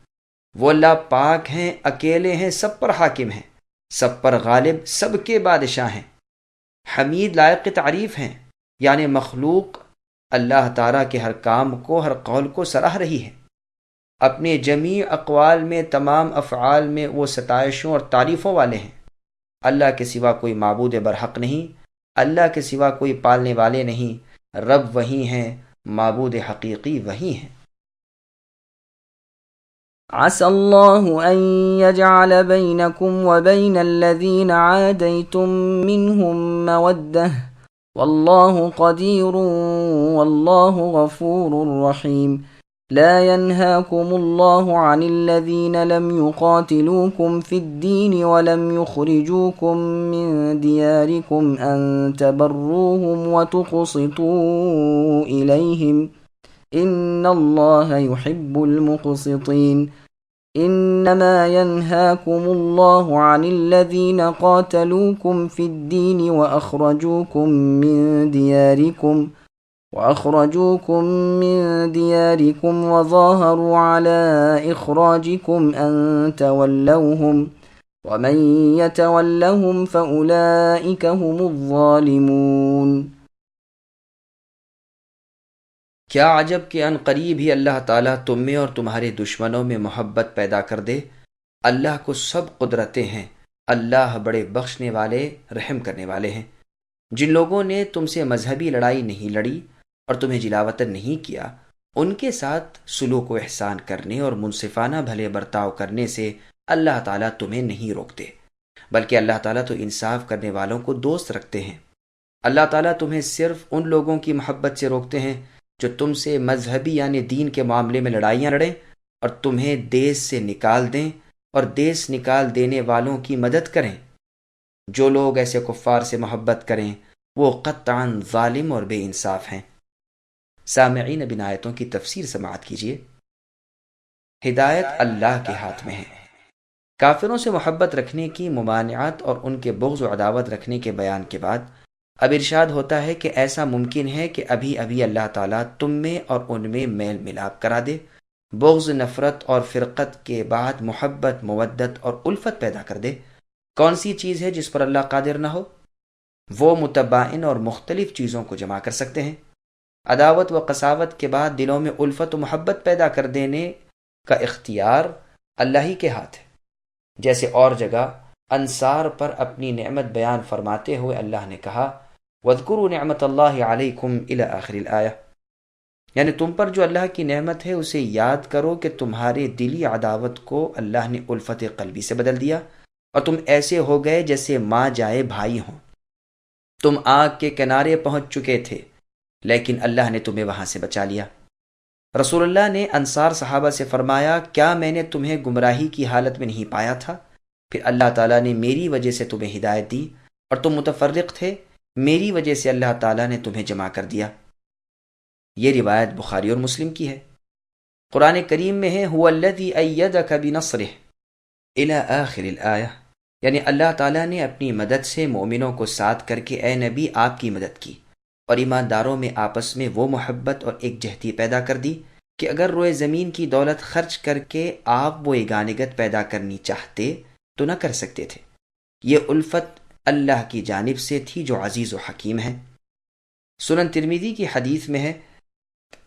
وہ اللہ پاک ہیں، اکیلے ہیں، سب پر حاکم ہیں، سب پر غالب، سب کے بادشاہ ہیں، حمید لائق تعریف ہیں، یعنی مخلوق اللہ تعالیٰ کے ہر کام کو، ہر قول کو سراہ رہی ہے۔ اپنے جمیع اقوال میں، تمام افعال میں وہ ستائشوں اور تعریفوں والے ہیں۔ اللہ کے سوا کوئی معبود برحق نہیں، اللہ کے سوا کوئی پالنے والے نہیں، رب وہی ہیں، معبود حقیقی وہی ہیں۔ عسى الله أن يجعل بينكم وبين الذين عاديتم منهم مودة والله قدير والله غفور رحيم لا ينهاكم الله عن الذين لم يقاتلوكم في الدين ولم يخرجوكم من دياركم أن تبروهم وتقسطوا إليهم إن الله يحب المقسطين إنما ينهاكم الله عن الذين قاتلوكم في الدين وأخرجوكم من دياركم وظاهروا على إخراجكم أن تولوهم ومن يتولهم فأولئك هم الظالمون۔ کیا عجب کہ ان قریب ہی اللہ تعالیٰ تم میں اور تمہارے دشمنوں میں محبت پیدا کر دے۔ اللہ کو سب قدرتیں ہیں، اللہ بڑے بخشنے والے، رحم کرنے والے ہیں۔ جن لوگوں نے تم سے مذہبی لڑائی نہیں لڑی اور تمہیں جلاوطن نہیں کیا، ان کے ساتھ سلوک و احسان کرنے اور منصفانہ بھلے برتاؤ کرنے سے اللہ تعالیٰ تمہیں نہیں روکتے، بلکہ اللہ تعالیٰ تو انصاف کرنے والوں کو دوست رکھتے ہیں۔ اللہ تعالیٰ تمہیں صرف ان لوگوں کی محبت سے روکتے ہیں جو تم سے مذہبی یعنی دین کے معاملے میں لڑائیاں لڑیں اور تمہیں دیس سے نکال دیں اور دیس نکال دینے والوں کی مدد کریں۔ جو لوگ ایسے کفار سے محبت کریں وہ قطعاً ظالم اور بے انصاف ہیں۔ سامعین، اب ان آیتوں کی تفسیر سماعت کیجیے۔ ہدایت اللہ کے ہاتھ میں ہے۔ کافروں سے محبت رکھنے کی ممانعت اور ان کے بغض و عداوت رکھنے کے بیان کے بعد اب ارشاد ہوتا ہے کہ ایسا ممکن ہے کہ ابھی ابھی اللہ تعالیٰ تم میں اور ان میں میل ملاپ کرا دے، بغض، نفرت اور فرقت کے بعد محبت، مودت اور الفت پیدا کر دے۔ کون سی چیز ہے جس پر اللہ قادر نہ ہو؟ وہ متباین اور مختلف چیزوں کو جمع کر سکتے ہیں۔ عداوت و قساوت کے بعد دلوں میں الفت و محبت پیدا کر دینے کا اختیار اللہ ہی کے ہاتھ ہے۔ جیسے اور جگہ انصار پر اپنی نعمت بیان فرماتے ہوئے اللہ نے کہا وَاذْكُرُوا نِعْمَةَ اللَّهِ عَلَيْكُمْ إِلَى آخِرِ الْآيَةِ، یعنی تم پر جو اللہ کی نعمت ہے اسے یاد کرو کہ تمہارے دلی عداوت کو اللہ نے الفت قلبی سے بدل دیا اور تم ایسے ہو گئے جیسے ماں جائے بھائی ہوں۔ تم آگ کے کنارے پہنچ چکے تھے لیکن اللہ نے تمہیں وہاں سے بچا لیا۔ رسول اللہ نے انصار صحابہ سے فرمایا کیا میں نے تمہیں گمراہی کی حالت میں نہیں پایا تھا؟ پھر اللہ تعالیٰ نے میری وجہ سے تمہیں ہدایت دی اور تم متفرق تھے، میری وجہ سے اللہ تعالیٰ نے تمہیں جمع کر دیا۔ یہ روایت بخاری اور مسلم کی ہے۔ قرآن کریم میں ہے هُوَ الَّذِي أَيَّدَكَ بِنَصْرِهِ إِلَى آخِرِ الْآيَةِ، یعنی اللہ تعالیٰ نے اپنی مدد سے مومنوں کو ساتھ کر کے اے نبی آپ کی مدد کی اور ایمانداروں میں آپس میں وہ محبت اور ایک جہتی پیدا کر دی کہ اگر روئے زمین کی دولت خرچ کر کے آپ وہ یگانگت پیدا کرنی چاہتے تو نہ کر سکتے تھے۔ یہ الفت اللہ کی جانب سے تھی جو عزیز و حکیم ہے۔ سنن ترمذی کی حدیث میں ہے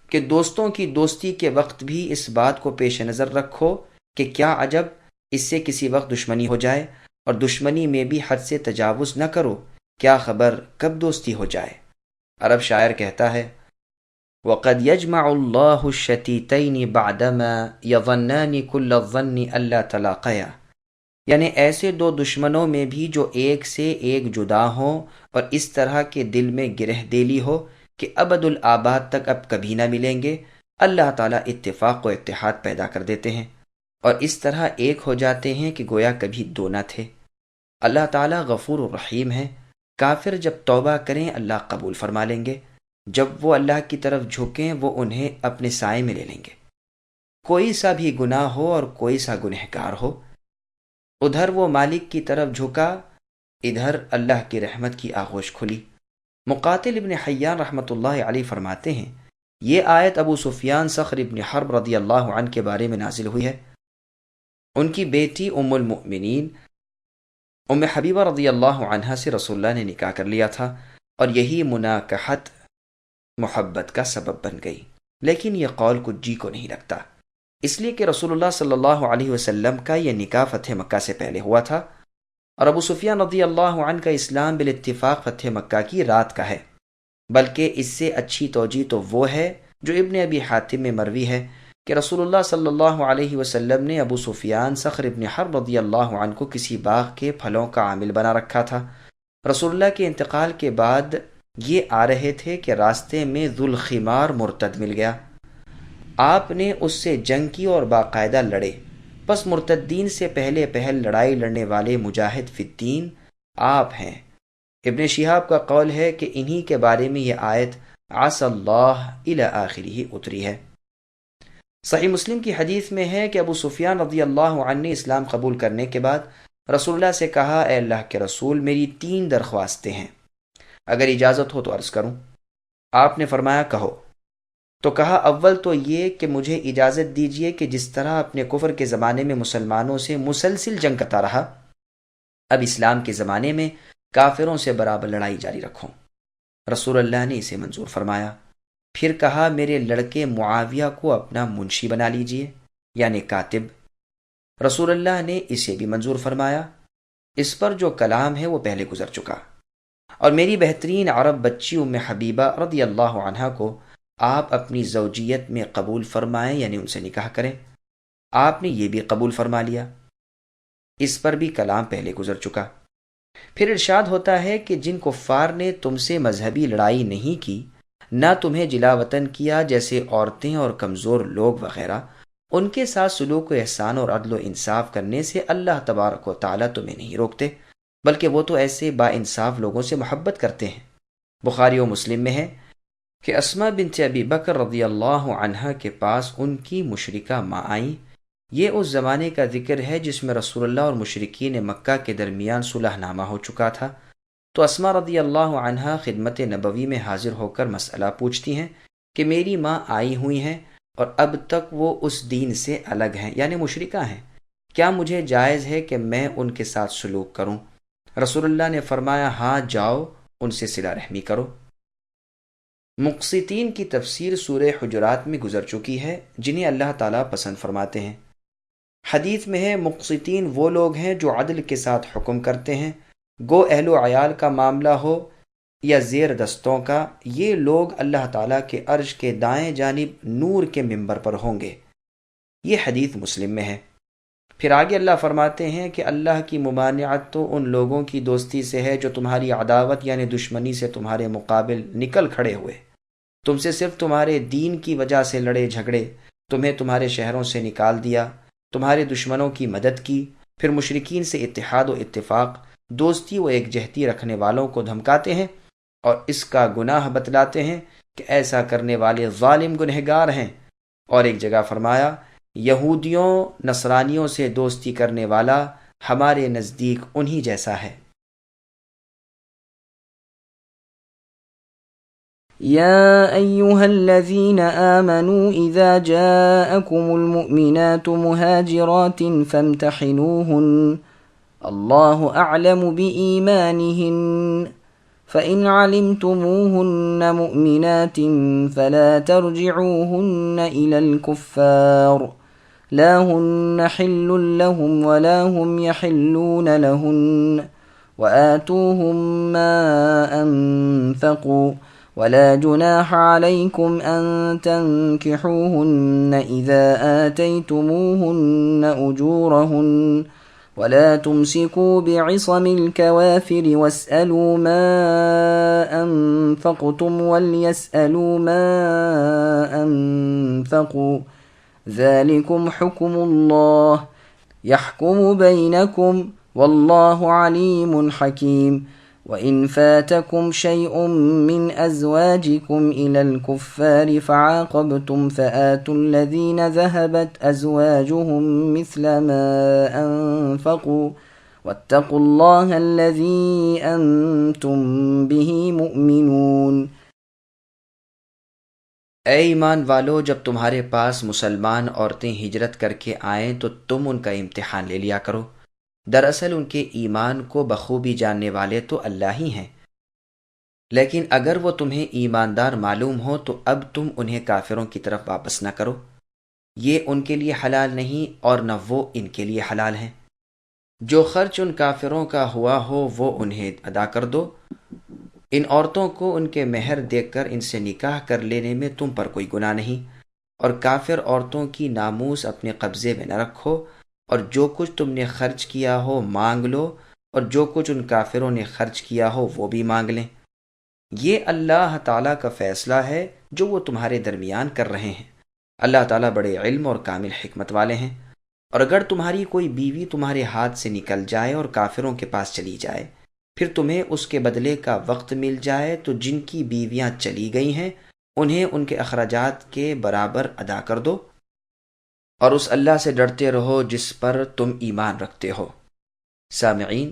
کہ دوستوں کی دوستی کے وقت بھی اس بات کو پیش نظر رکھو کہ کیا عجب اس سے کسی وقت دشمنی ہو جائے، اور دشمنی میں بھی حد سے تجاوز نہ کرو، کیا خبر کب دوستی ہو جائے۔ عرب شاعر کہتا ہے وَقَدْ يَجْمَعُ اللَّهُ الشَّتِيتَيْنِ بَعْدَمَا يَظَنَّانِ كُلَّ الظَّنِّ أَلَّا تَلَاقَيَا، یعنی ایسے دو دشمنوں میں بھی جو ایک سے ایک جدا ہوں اور اس طرح کے دل میں گرہ دلی ہو کہ ابد الآباد تک اب کبھی نہ ملیں گے، اللہ تعالیٰ اتفاق و اتحاد پیدا کر دیتے ہیں اور اس طرح ایک ہو جاتے ہیں کہ گویا کبھی دو نہ تھے۔ اللہ تعالیٰ غفور و رحیم ہے۔ کافر جب توبہ کریں اللہ قبول فرما لیں گے، جب وہ اللہ کی طرف جھکیں وہ انہیں اپنے سائے میں لے لیں گے۔ کوئی سا بھی گناہ ہو اور کوئی سا گنہگار ہو، ادھر وہ مالک کی طرف جھکا، ادھر اللہ کی رحمت کی آغوش کھلی۔ مقاتل ابن حیان رحمۃ اللہ علیہ فرماتے ہیں، یہ آیت ابو سفیان صخر ابن حرب رضی اللہ عنہ کے بارے میں نازل ہوئی ہے۔ ان کی بیٹی ام المؤمنین ام حبیبہ رضی اللہ عنہا سے رسول اللہ نے نکاح کر لیا تھا، اور یہی مناکحت محبت کا سبب بن گئی، لیکن یہ قول کچھ جی کو نہیں لگتا، اس لیے کہ رسول اللہ صلی اللہ علیہ وسلم کا یہ نکاح فتح مکہ سے پہلے ہوا تھا، اور ابو سفیان رضی اللہ عنہ کا اسلام بالاتفاق فتح مکہ کی رات کا ہے۔ بلکہ اس سے اچھی توجیہ تو وہ ہے جو ابن ابی حاتم میں مروی ہے کہ رسول اللہ صلی اللہ علیہ وسلم نے ابو سفیان صخر ابن حرب رضی اللہ عنہ کو کسی باغ کے پھلوں کا عامل بنا رکھا تھا۔ رسول اللہ کے انتقال کے بعد یہ آ رہے تھے کہ راستے میں ذوالخمار مرتد مل گیا، آپ نے اس سے جنگ کی اور باقاعدہ لڑے، بس مرتدین سے پہلے پہل لڑائی لڑنے والے مجاہد فی الدین آپ ہیں۔ ابن شہاب کا قول ہے کہ انہی کے بارے میں یہ آیت عسى اللہ الی آخرہ اتری ہے۔ صحیح مسلم کی حدیث میں ہے کہ ابو سفیان رضی اللہ عنہ نے اسلام قبول کرنے کے بعد رسول اللہ سے کہا، اے اللہ کے رسول، میری 3 درخواستیں ہیں، اگر اجازت ہو تو عرض کروں؟ آپ نے فرمایا کہو۔ تو کہا، اول تو یہ کہ مجھے اجازت دیجیے کہ جس طرح اپنے کفر کے زمانے میں مسلمانوں سے مسلسل جنگ کرتا رہا، اب اسلام کے زمانے میں کافروں سے برابر لڑائی جاری رکھوں۔ رسول اللہ نے اسے منظور فرمایا۔ پھر کہا، میرے لڑکے معاویہ کو اپنا منشی بنا لیجئے، یعنی کاتب۔ رسول اللہ نے اسے بھی منظور فرمایا۔ اس پر جو کلام ہے وہ پہلے گزر چکا۔ اور میری بہترین عرب بچی ام حبیبہ رضی اللہ عنہا کو آپ اپنی زوجیت میں قبول فرمائیں، یعنی ان سے نکاح کریں۔ آپ نے یہ بھی قبول فرما لیا، اس پر بھی کلام پہلے گزر چکا۔ پھر ارشاد ہوتا ہے کہ جن کفار نے تم سے مذہبی لڑائی نہیں کی، نہ تمہیں جلا وطن کیا، جیسے عورتیں اور کمزور لوگ وغیرہ، ان کے ساتھ سلوک و احسان اور عدل و انصاف کرنے سے اللہ تبارک و تعالیٰ تمہیں نہیں روکتے، بلکہ وہ تو ایسے با انصاف لوگوں سے محبت کرتے ہیں۔ بخاری و مسلم میں ہے کہ اسماء بنت ابی بکر رضی اللہ عنہا کے پاس ان کی مشرکہ ماں آئیں۔ یہ اس زمانے کا ذکر ہے جس میں رسول اللہ اور مشرکین مکہ کے درمیان صلح نامہ ہو چکا تھا۔ تو اسماء رضی اللہ عنہا خدمت نبوی میں حاضر ہو کر مسئلہ پوچھتی ہیں کہ میری ماں آئی ہوئی ہیں اور اب تک وہ اس دین سے الگ ہیں، یعنی مشرکہ ہیں، کیا مجھے جائز ہے کہ میں ان کے ساتھ سلوک کروں؟ رسول اللہ نے فرمایا، ہاں جاؤ، ان سے صلہ رحمی کرو۔ مقسطین کی تفسیر سورہ حجرات میں گزر چکی ہے، جنہیں اللہ تعالیٰ پسند فرماتے ہیں۔ حدیث میں ہے، مقسطین وہ لوگ ہیں جو عدل کے ساتھ حکم کرتے ہیں، گو اہل و عیال کا معاملہ ہو یا زیر دستوں کا، یہ لوگ اللہ تعالیٰ کے عرش کے دائیں جانب نور کے ممبر پر ہوں گے۔ یہ حدیث مسلم میں ہے۔ پھر آگے اللہ فرماتے ہیں کہ اللہ کی ممانعت تو ان لوگوں کی دوستی سے ہے جو تمہاری عداوت یعنی دشمنی سے تمہارے مقابل نکل کھڑے ہوئے، تم سے صرف تمہارے دین کی وجہ سے لڑے جھگڑے، تمہیں تمہارے شہروں سے نکال دیا، تمہارے دشمنوں کی مدد کی، پھر مشرکین سے اتحاد و اتفاق، دوستی و یکجہتی رکھنے والوں کو دھمکاتے ہیں اور اس کا گناہ بتلاتے ہیں کہ ایسا کرنے والے ظالم گنہگار ہیں۔ اور ایک جگہ فرمایا، یہودیوں نصرانیوں سے دوستی کرنے والا ہمارے نزدیک انہی جیسا ہے۔ يا أيها الذين آمنوا إذا جاءكم المؤمنات مهاجرات فامتحنوهن الله أعلم بإيمانهن فإن علمتموهن مؤمنات فلا ترجعوهن إلى الكفار لا هن حل لهم ولا هم يحلون لهن وآتوهم ما أنفقوا ولا جناح عليكم أن تنكحوهن إذا آتيتموهن أجورهن ولا تمسكوا بعصم الكوافر واسألوا ما أنفقتم وليسألوا ما أنفقوا ذلكم حكم الله يحكم بينكم والله عليم حكيم وَإِن فَاتَكُمْ شَيْءٌ مِّنْ أَزْوَاجِكُمْ إِلَى الْكُفَّارِ فَعَاقَبْتُمْ فَآتُوا الَّذِينَ ذَهَبَتْ أَزْوَاجُهُم مِّثْلَ مَا أَنفَقُوا وَاتَّقُوا اللَّهَ الَّذِي أَنتُم بِهِ مُؤْمِنُونَ۔ اے ایمان والو، جب تمہارے پاس مسلمان عورتیں ہجرت کر کے آئیں تو تم ان کا امتحان لے لیا کرو۔ دراصل ان کے ایمان کو بخوبی جاننے والے تو اللہ ہی ہیں، لیکن اگر وہ تمہیں ایماندار معلوم ہو تو اب تم انہیں کافروں کی طرف واپس نہ کرو، یہ ان کے لیے حلال نہیں اور نہ وہ ان کے لیے حلال ہیں۔ جو خرچ ان کافروں کا ہوا ہو وہ انہیں ادا کر دو۔ ان عورتوں کو ان کے مہر دیکھ کر ان سے نکاح کر لینے میں تم پر کوئی گناہ نہیں، اور کافر عورتوں کی ناموس اپنے قبضے میں نہ رکھو، اور جو کچھ تم نے خرچ کیا ہو مانگ لو، اور جو کچھ ان کافروں نے خرچ کیا ہو وہ بھی مانگ لیں۔ یہ اللہ تعالیٰ کا فیصلہ ہے جو وہ تمہارے درمیان کر رہے ہیں۔ اللہ تعالیٰ بڑے علم اور کامل حکمت والے ہیں۔ اور اگر تمہاری کوئی بیوی تمہارے ہاتھ سے نکل جائے اور کافروں کے پاس چلی جائے، پھر تمہیں اس کے بدلے کا وقت مل جائے، تو جن کی بیویاں چلی گئی ہیں انہیں ان کے اخراجات کے برابر ادا کر دو، اور اس اللہ سے ڈرتے رہو جس پر تم ایمان رکھتے ہو۔ سامعین،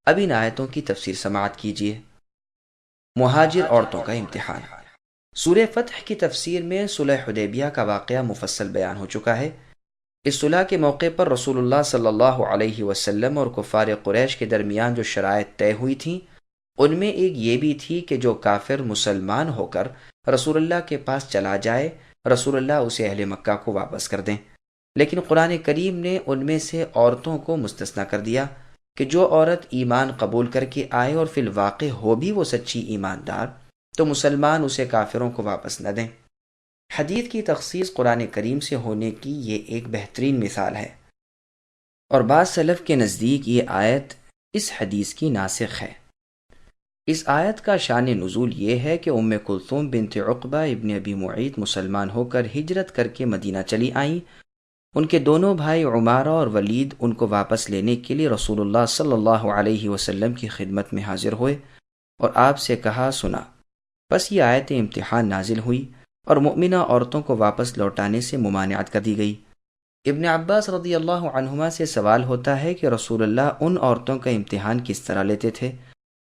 اب ان آیتوں کی تفسیر سماعت کیجیے۔ مہاجر عورتوں کا امتحان۔ سورہ فتح کی تفسیر میں صلح حدیبیہ کا واقعہ مفصل بیان ہو چکا ہے۔ اس صلح کے موقع پر رسول اللہ صلی اللہ علیہ وسلم اور کفار قریش کے درمیان جو شرائط طے ہوئی تھیں، ان میں ایک یہ بھی تھی کہ جو کافر مسلمان ہو کر رسول اللہ کے پاس چلا جائے، رسول اللہ اسے اہل مکہ کو واپس کر دیں۔ لیکن قرآن کریم نے ان میں سے عورتوں کو مستثنیٰ کر دیا کہ جو عورت ایمان قبول کر کے آئے اور فی الواقع ہو بھی وہ سچی ایماندار، تو مسلمان اسے کافروں کو واپس نہ دیں۔ حدیث کی تخصیص قرآن کریم سے ہونے کی یہ ایک بہترین مثال ہے، اور بعض سلف کے نزدیک یہ آیت اس حدیث کی ناسخ ہے۔ اس آیت کا شان نزول یہ ہے کہ ام کلثوم بنت عقبہ ابن ابی معیط مسلمان ہو کر ہجرت کر کے مدینہ چلی آئیں۔ ان کے دونوں بھائی عمارہ اور ولید ان کو واپس لینے کے لیے رسول اللہ صلی اللہ علیہ وسلم کی خدمت میں حاضر ہوئے اور آپ سے کہا سنا۔ پس یہ آیت امتحان نازل ہوئی اور مؤمنہ عورتوں کو واپس لوٹانے سے ممانعت کر دی گئی۔ ابن عباس رضی اللہ عنہما سے سوال ہوتا ہے کہ رسول اللہ ان عورتوں کا امتحان کس طرح لیتے تھے؟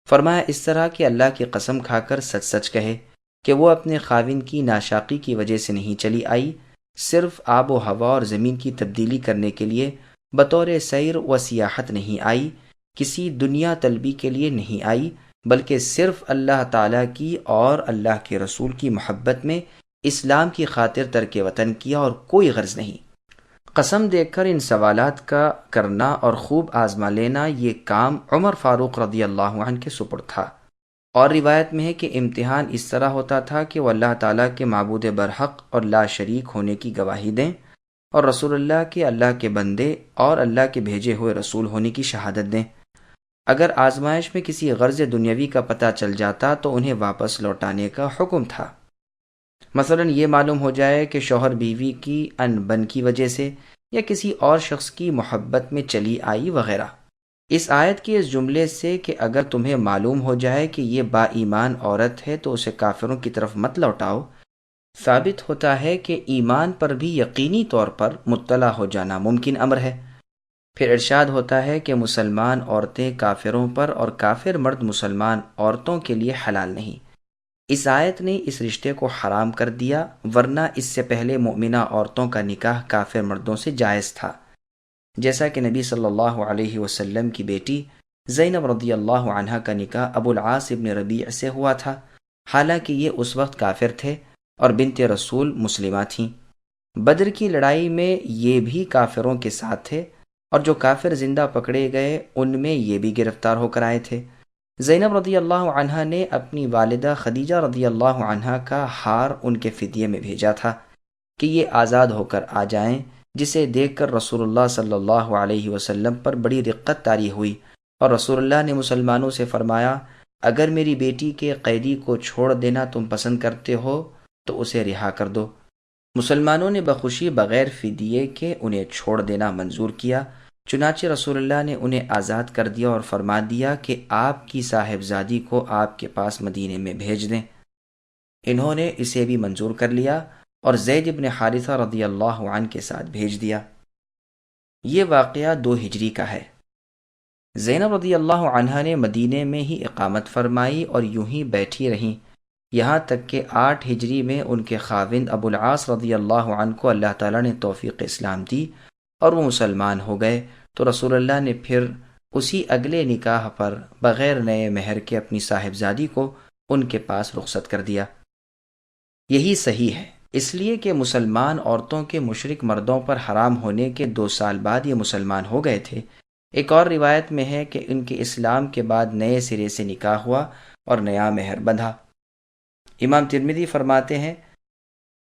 فرمایا اس طرح کہ اللہ کی قسم کھا کر سچ سچ کہے کہ وہ اپنے خاوند کی ناشاکی کی وجہ سے نہیں چلی آئی، صرف آب و ہوا اور زمین کی تبدیلی کرنے کے لیے بطور سیر و سیاحت نہیں آئی، کسی دنیا طلبی کے لیے نہیں آئی، بلکہ صرف اللہ تعالیٰ کی اور اللہ کے رسول کی محبت میں اسلام کی خاطر ترک وطن کیا اور کوئی غرض نہیں۔ قسم دے کر ان سوالات کا کرنا اور خوب آزما لینا یہ کام عمر فاروق رضی اللہ عنہ کے سپرد تھا، اور روایت میں ہے کہ امتحان اس طرح ہوتا تھا کہ وہ اللہ تعالیٰ کے معبود برحق اور لا شریک ہونے کی گواہی دیں اور رسول اللہ کے بندے اور اللہ کے بھیجے ہوئے رسول ہونے کی شہادت دیں۔ اگر آزمائش میں کسی غرض دنیاوی کا پتہ چل جاتا تو انہیں واپس لوٹانے کا حکم تھا۔ مثلا یہ معلوم ہو جائے کہ شوہر بیوی کی ان بن کی وجہ سے یا کسی اور شخص کی محبت میں چلی آئی وغیرہ۔ اس آیت کے اس جملے سے کہ اگر تمہیں معلوم ہو جائے کہ یہ با ایمان عورت ہے تو اسے کافروں کی طرف مت لوٹاؤ، ثابت ہوتا ہے کہ ایمان پر بھی یقینی طور پر مطلع ہو جانا ممکن امر ہے۔ پھر ارشاد ہوتا ہے کہ مسلمان عورتیں کافروں پر اور کافر مرد مسلمان عورتوں کے لیے حلال نہیں۔ اس آیت نے اس رشتے کو حرام کر دیا، ورنہ اس سے پہلے مؤمنہ عورتوں کا نکاح کافر مردوں سے جائز تھا، جیسا کہ نبی صلی اللہ علیہ وسلم کی بیٹی زینب رضی اللہ عنہا کا نکاح ابو العاص ابن ربیع سے ہوا تھا، حالانکہ یہ اس وقت کافر تھے اور بنت رسول مسلمہ تھیں۔ بدر کی لڑائی میں یہ بھی کافروں کے ساتھ تھے، اور جو کافر زندہ پکڑے گئے ان میں یہ بھی گرفتار ہو کر آئے تھے۔ زینب رضی اللہ عنہا نے اپنی والدہ خدیجہ رضی اللہ عنہا کا ہار ان کے فدیے میں بھیجا تھا کہ یہ آزاد ہو کر آ جائیں، جسے دیکھ کر رسول اللہ صلی اللہ علیہ وسلم پر بڑی رقت طاری ہوئی، اور رسول اللہ نے مسلمانوں سے فرمایا اگر میری بیٹی کے قیدی کو چھوڑ دینا تم پسند کرتے ہو تو اسے رہا کر دو۔ مسلمانوں نے بخوشی بغیر فدیے کے انہیں چھوڑ دینا منظور کیا، چنانچہ رسول اللہ نے انہیں آزاد کر دیا اور فرما دیا کہ آپ کی صاحبزادی کو آپ کے پاس مدینے میں بھیج دیں۔ انہوں نے اسے بھی منظور کر لیا اور زید بن حارثہ رضی اللہ عنہ کے ساتھ بھیج دیا۔ یہ واقعہ 2 ہجری کا ہے۔ زینب رضی اللہ عنہا نے مدینے میں ہی اقامت فرمائی اور یوں ہی بیٹھی رہیں، یہاں تک کہ 8 ہجری میں ان کے خاوند ابو العاص رضی اللہ عنہ کو اللہ تعالیٰ نے توفیق اسلام دی اور وہ مسلمان ہو گئے، تو رسول اللہ نے پھر اسی اگلے نکاح پر بغیر نئے مہر کے اپنی صاحبزادی کو ان کے پاس رخصت کر دیا۔ یہی صحیح ہے، اس لیے کہ مسلمان عورتوں کے مشرک مردوں پر حرام ہونے کے 2 سال بعد یہ مسلمان ہو گئے تھے۔ ایک اور روایت میں ہے کہ ان کے اسلام کے بعد نئے سرے سے نکاح ہوا اور نیا مہر بندھا۔ امام ترمذی فرماتے ہیں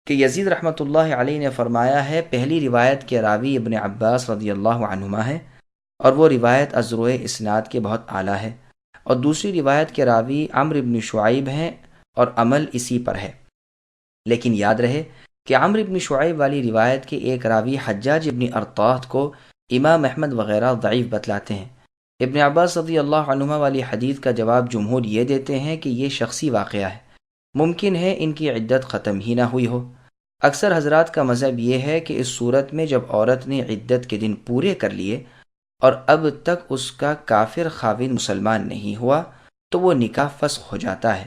کہ یزید رحمۃ اللہ علیہ نے فرمایا ہے، پہلی روایت کے راوی ابن عباس رضی اللہ عنہما ہے اور وہ روایت ازروع اسناد کے بہت اعلیٰ ہے، اور دوسری روایت کے راوی عمرو بن شعیب ہیں اور عمل اسی پر ہے۔ لیکن یاد رہے کہ عمرو بن شعیب والی روایت کے ایک راوی حجاج ابن ارطاط کو امام احمد وغیرہ ضعیف بتلاتے ہیں۔ ابن عباس رضی اللہ عنہما والی حدیث کا جواب جمہور یہ دیتے ہیں کہ یہ شخصی واقعہ ہے، ممکن ہے ان کی عدت ختم ہی نہ ہوئی ہو۔ اکثر حضرات کا مذہب یہ ہے کہ اس صورت میں جب عورت نے عدت کے دن پورے کر لیے اور اب تک اس کا کافر خاوند مسلمان نہیں ہوا تو وہ نکاح فسخ ہو جاتا ہے۔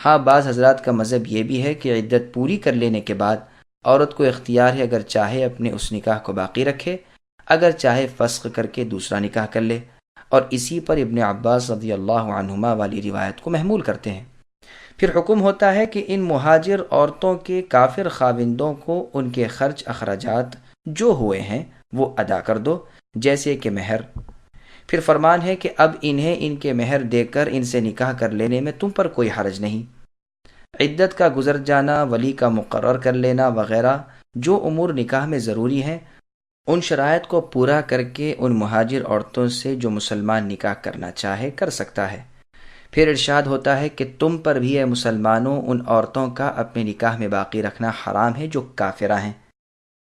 ہاں، بعض حضرات کا مذہب یہ بھی ہے کہ عدت پوری کر لینے کے بعد عورت کو اختیار ہے، اگر چاہے اپنے اس نکاح کو باقی رکھے، اگر چاہے فسخ کر کے دوسرا نکاح کر لے، اور اسی پر ابن عباس رضی اللہ عنہما والی روایت کو محمول کرتے ہیں۔ پھر حکم ہوتا ہے کہ ان مہاجر عورتوں کے کافر خاوندوں کو ان کے خرچ اخراجات جو ہوئے ہیں وہ ادا کر دو، جیسے کہ مہر۔ پھر فرمان ہے کہ اب انہیں ان کے مہر دے کر ان سے نکاح کر لینے میں تم پر کوئی حرج نہیں۔ عدت کا گزر جانا، ولی کا مقرر کر لینا وغیرہ جو امور نکاح میں ضروری ہیں، ان شرائط کو پورا کر کے ان مہاجر عورتوں سے جو مسلمان نکاح کرنا چاہے کر سکتا ہے۔ پھر ارشاد ہوتا ہے کہ تم پر بھی اے مسلمانوں ان عورتوں کا اپنے نکاح میں باقی رکھنا حرام ہے جو کافرہ ہیں،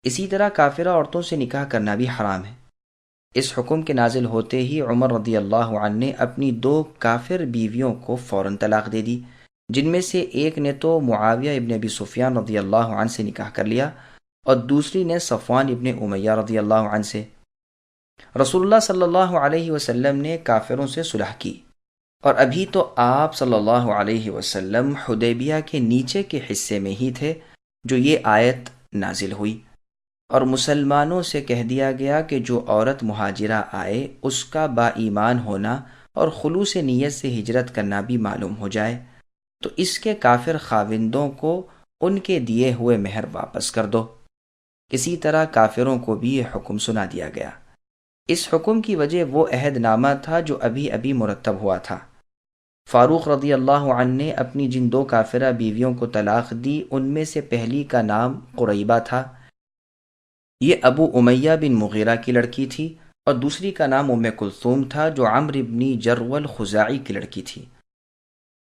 اسی طرح کافرہ عورتوں سے نکاح کرنا بھی حرام ہے۔ اس حکم کے نازل ہوتے ہی عمر رضی اللہ عنہ نے اپنی 2 کافر بیویوں کو فوراً طلاق دے دی، جن میں سے ایک نے تو معاویہ ابن ابی سفیان رضی اللہ عنہ سے نکاح کر لیا اور دوسری نے صفوان ابن امیہ رضی اللہ عنہ سے۔ رسول اللہ صلی اللہ علیہ وسلم نے کافروں سے صلح کی، اور ابھی تو آپ صلی اللہ علیہ وسلم حدیبیہ کے نیچے کے حصے میں ہی تھے جو یہ آیت نازل ہوئی، اور مسلمانوں سے کہہ دیا گیا کہ جو عورت مہاجرہ آئے اس کا با ایمان ہونا اور خلوص نیت سے ہجرت کرنا بھی معلوم ہو جائے تو اس کے کافر خاوندوں کو ان کے دیے ہوئے مہر واپس کر دو۔ اسی طرح کافروں کو بھی یہ حکم سنا دیا گیا۔ اس حکم کی وجہ وہ عہد نامہ تھا جو ابھی ابھی مرتب ہوا تھا۔ فاروق رضی اللہ عنہ نے اپنی جن 2 کافرہ بیویوں کو طلاق دی ان میں سے پہلی کا نام قریبہ تھا، یہ ابو امیہ بن مغیرہ کی لڑکی تھی، اور دوسری کا نام ام کلثوم تھا جو عمرو بن جرول خزاعی کی لڑکی تھی۔